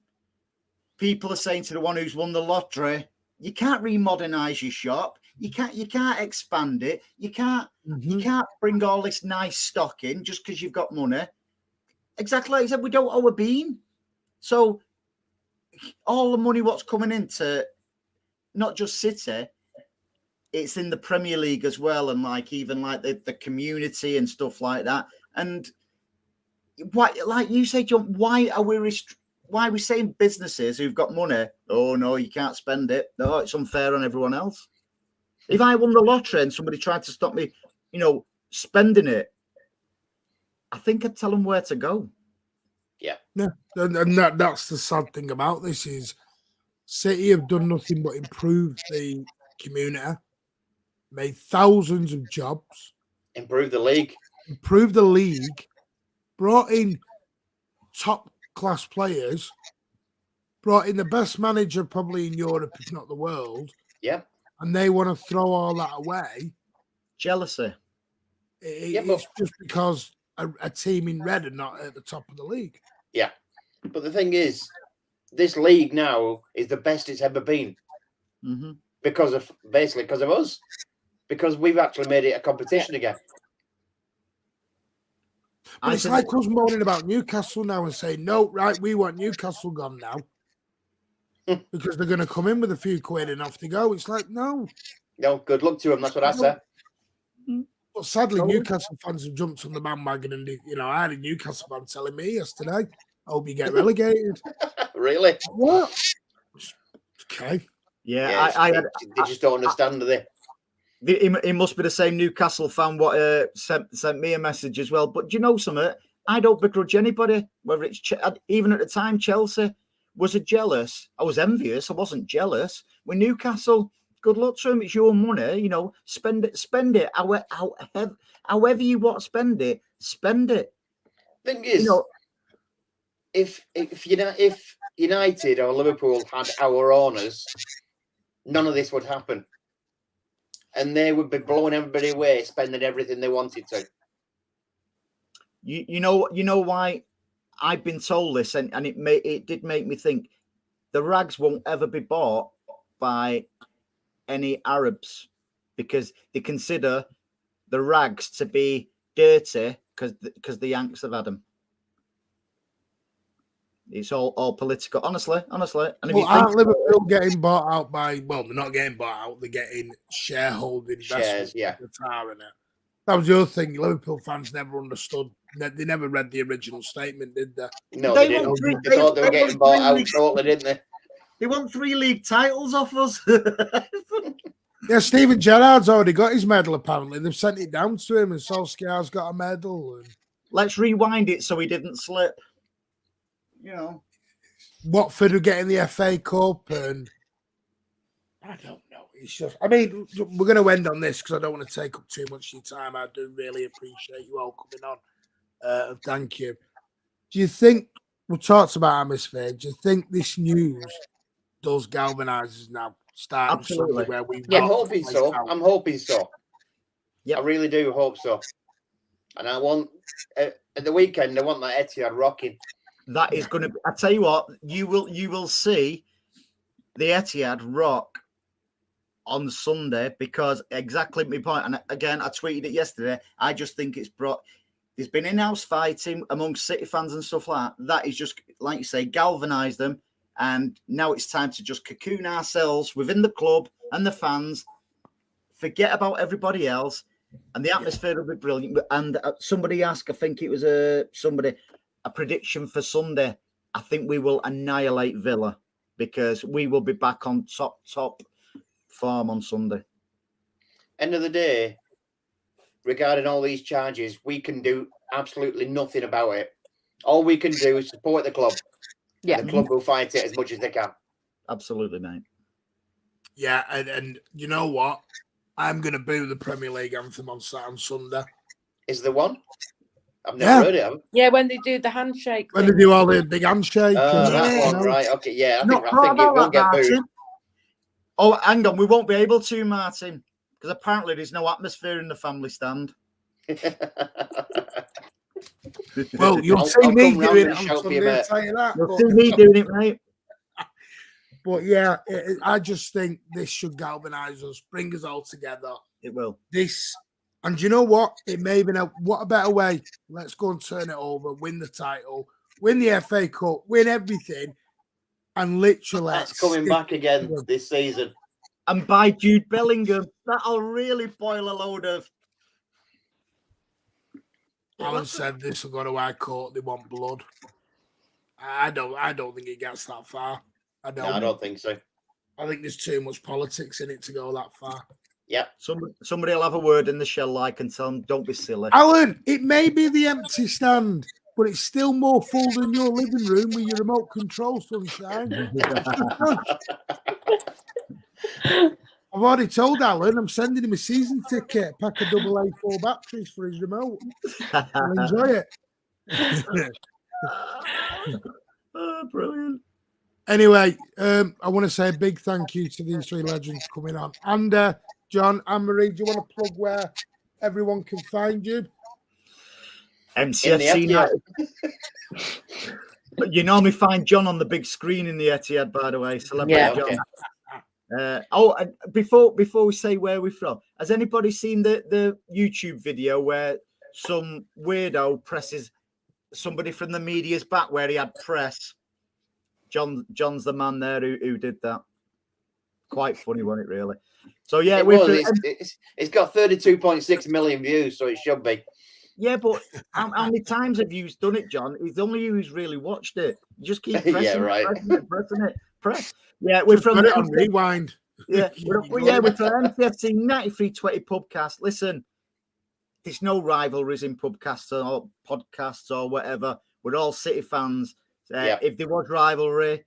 People are saying to the one who's won the lottery, you can't remodernize your shop. You can't expand it. You can't bring all this nice stock in just because you've got money. Exactly like I said, we don't owe a bean. So all the money what's coming into not just City, it's in the Premier League as well, and like even like the community and stuff like that. And why, like you say, John, why are we saying businesses who've got money, oh no, you can't spend it. No, it's unfair on everyone else. If I won the lottery and somebody tried to stop me, you know, spending it, I think I'd tell them where to go. Yeah. Yeah. And that's the sad thing about this is City have done nothing but improve the community, made thousands of jobs. Improve the league. Brought in top class players, brought in the best manager probably in Europe, if not the world. Yeah. And they want to throw all that away. Jealousy. It's just because a team in red are not at the top of the league. Yeah. But the thing is, this league now is the best it's ever been. Mm-hmm. Because of us. Because we've actually made it a competition again. But it's like us moaning about Newcastle now and saying, no, right, we want Newcastle gone now. Because they're going to come in with a few quid and off they go. It's like, no. No, good luck to them. That's what I said. But sadly, Newcastle fans have jumped on the bandwagon. And, you know, I had a Newcastle fan telling me yesterday, I hope you get relegated. Really? What? Okay. Yeah, Yeah, they just don't understand, do they? It must be the same Newcastle fan what sent me a message as well. But do you know something? I don't begrudge anybody, whether it's even at the time Chelsea. Was it jealous? I was envious. I wasn't jealous. With Newcastle, good luck to them. It's your money. You know, spend it. However you want to spend it, spend it. Thing is, You know, if United or Liverpool had our owners, none of this would happen, and they would be blowing everybody away, spending everything they wanted to. you know why I've been told this, and it did make me think. The Rags won't ever be bought by any Arabs because they consider the Rags to be dirty because the Yanks have had them. It's all political, honestly. And if Well, aren't Liverpool getting bought out by? Well, they're not getting bought out. They're getting shareholding Shares, yeah. Qatar in it. That was the other thing. Liverpool fans never understood. They never read the original statement, did they? No, they didn't. They thought they were getting bought out totally, didn't they? They want 3 league titles off us. Yeah, Steven Gerrard's already got his medal, apparently. They've sent it down to him, and Solskjaer's got a medal. And... Let's rewind it so he didn't slip. You know. Watford are getting the FA Cup, and I don't know. It's just, I mean, we're going to end on this because I don't want to take up too much of your time. I do really appreciate you all coming on. Thank you. Do you think, we talked about atmosphere, do you think this news does galvanise us now? Starting Sunday where we I'm hoping so. I'm hoping so. Yeah, I really do hope so. And I want at the weekend. I want that Etihad rocking. That is going to. I tell you what, you will see the Etihad rock on Sunday because exactly my point. And again, I tweeted it yesterday. I just think it's brought. There's been in-house fighting amongst City fans and stuff like that. That is just, like you say, galvanise them. And now it's time to just cocoon ourselves within the club and the fans. Forget about everybody else. And the atmosphere will be brilliant. And somebody asked, I think it was a prediction for Sunday. I think we will annihilate Villa because we will be back on top form on Sunday. End of the day, regarding all these charges, we can do absolutely nothing about it. All we can do is support the club. Yeah, the club will fight it as much as they can. Absolutely, mate. Yeah, and you know what? I'm going to boo the Premier League anthem on Sunday. Is there one? I've never heard it. Yeah, when they do the handshake. When they do all the big handshake. That one, right? Okay, yeah. I think it will get booed. Oh, hang on. We won't be able to, Martin, because apparently there's no atmosphere in the family stand. Well, you'll see me doing it on Sunday, I'll tell you that. You'll see me doing it, mate. But yeah, I just think this should galvanise us, bring us all together. It will. And you know what? It may be what a better way. Let's go and turn it over, win the title, win the FA Cup, win everything, and literally. That's coming back again this season. And by Jude Bellingham, that'll really boil a load of. Alan said this will go to High Court. They want blood. I don't think it gets that far. I don't think so. I think there's too much politics in it to go that far. Yeah. Somebody will have a word in the shell and tell them, don't be silly. Alan, it may be the empty stand, but it's still more full than your living room with your remote control, sunshine. I've already told Alan I'm sending him a season ticket, a pack of AA4 batteries for his remote. I'll enjoy it. Brilliant. Anyway, I want to say a big thank you to these three legends coming on. And John, Anne-Marie, do you want to plug where everyone can find you? MCFC United. You normally find John on the big screen in the Etihad, by the way. Celebrity John. Okay. Before we say where we're from, has anybody seen the YouTube video where some weirdo presses somebody from the media's back where he had press? John's the man there who did that. Quite funny, wasn't it, really? So yeah, it's got 32.6 million views, so it should be. Yeah, but how many times have you done it, John? It's only you who's really watched it. You just keep pressing Yeah, right. pressing it. Yeah, we're Just from put it on rewind. Yeah, we're from MCFC 9320 podcast. Listen, there's no rivalries in podcasts or whatever. We're all City fans. If there was rivalry,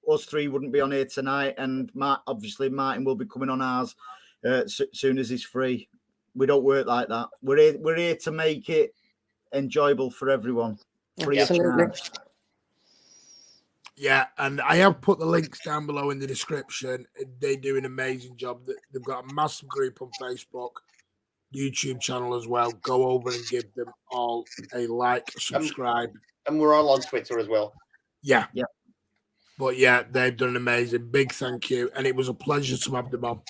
us three wouldn't be on here tonight, and obviously Martin will be coming on ours soon as he's free. We don't work like that. We're here to make it enjoyable for everyone. Free of charge. Yeah, and I have put the links down below in the description. They do an amazing job. They've got a massive group on Facebook, YouTube channel as well. Go over and give them all a like, subscribe. And we're all on Twitter as well. Yeah. But yeah, they've done an amazing. Big thank you. And it was a pleasure to have them on.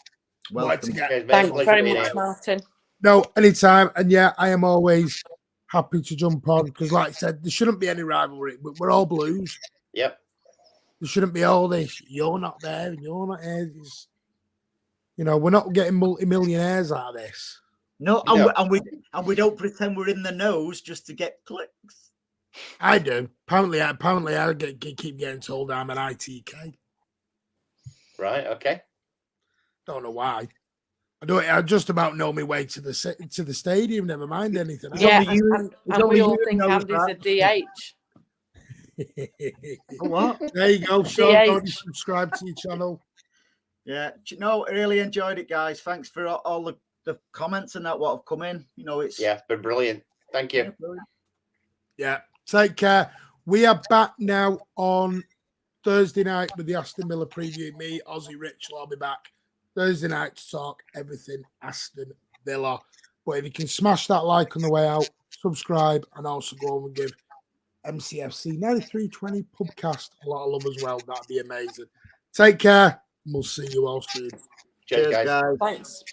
Welcome. Thanks very much, Martin. No, anytime. And yeah, I am always happy to jump on because, like I said, there shouldn't be any rivalry. We're all Blues. Yep. There shouldn't be all this. You're not there and you're not here. We're not getting multi-millionaires out of this. No, and we don't pretend we're in the nose just to get clicks. I do. Apparently, I keep getting told I'm an ITK. Right. Okay. Don't know why. I just about know my way to the stadium. Never mind anything else. Yeah, and we all think Andy's a DH. What? There you go. So subscribe to your channel. Yeah. No, I really enjoyed it, guys. Thanks for all the comments and that what have come in. It's been brilliant. Thank you. Yeah. Take care. We are back now on Thursday night with the Aston Villa preview. Me, Ozzy, Rich will all be back Thursday night to talk everything Aston Villa. But if you can smash that like on the way out, subscribe, and also go over and give MCFC 9320 podcast a lot of love as well. That'd be amazing. Take care. And we'll see you all soon. Cheers, guys. Thanks.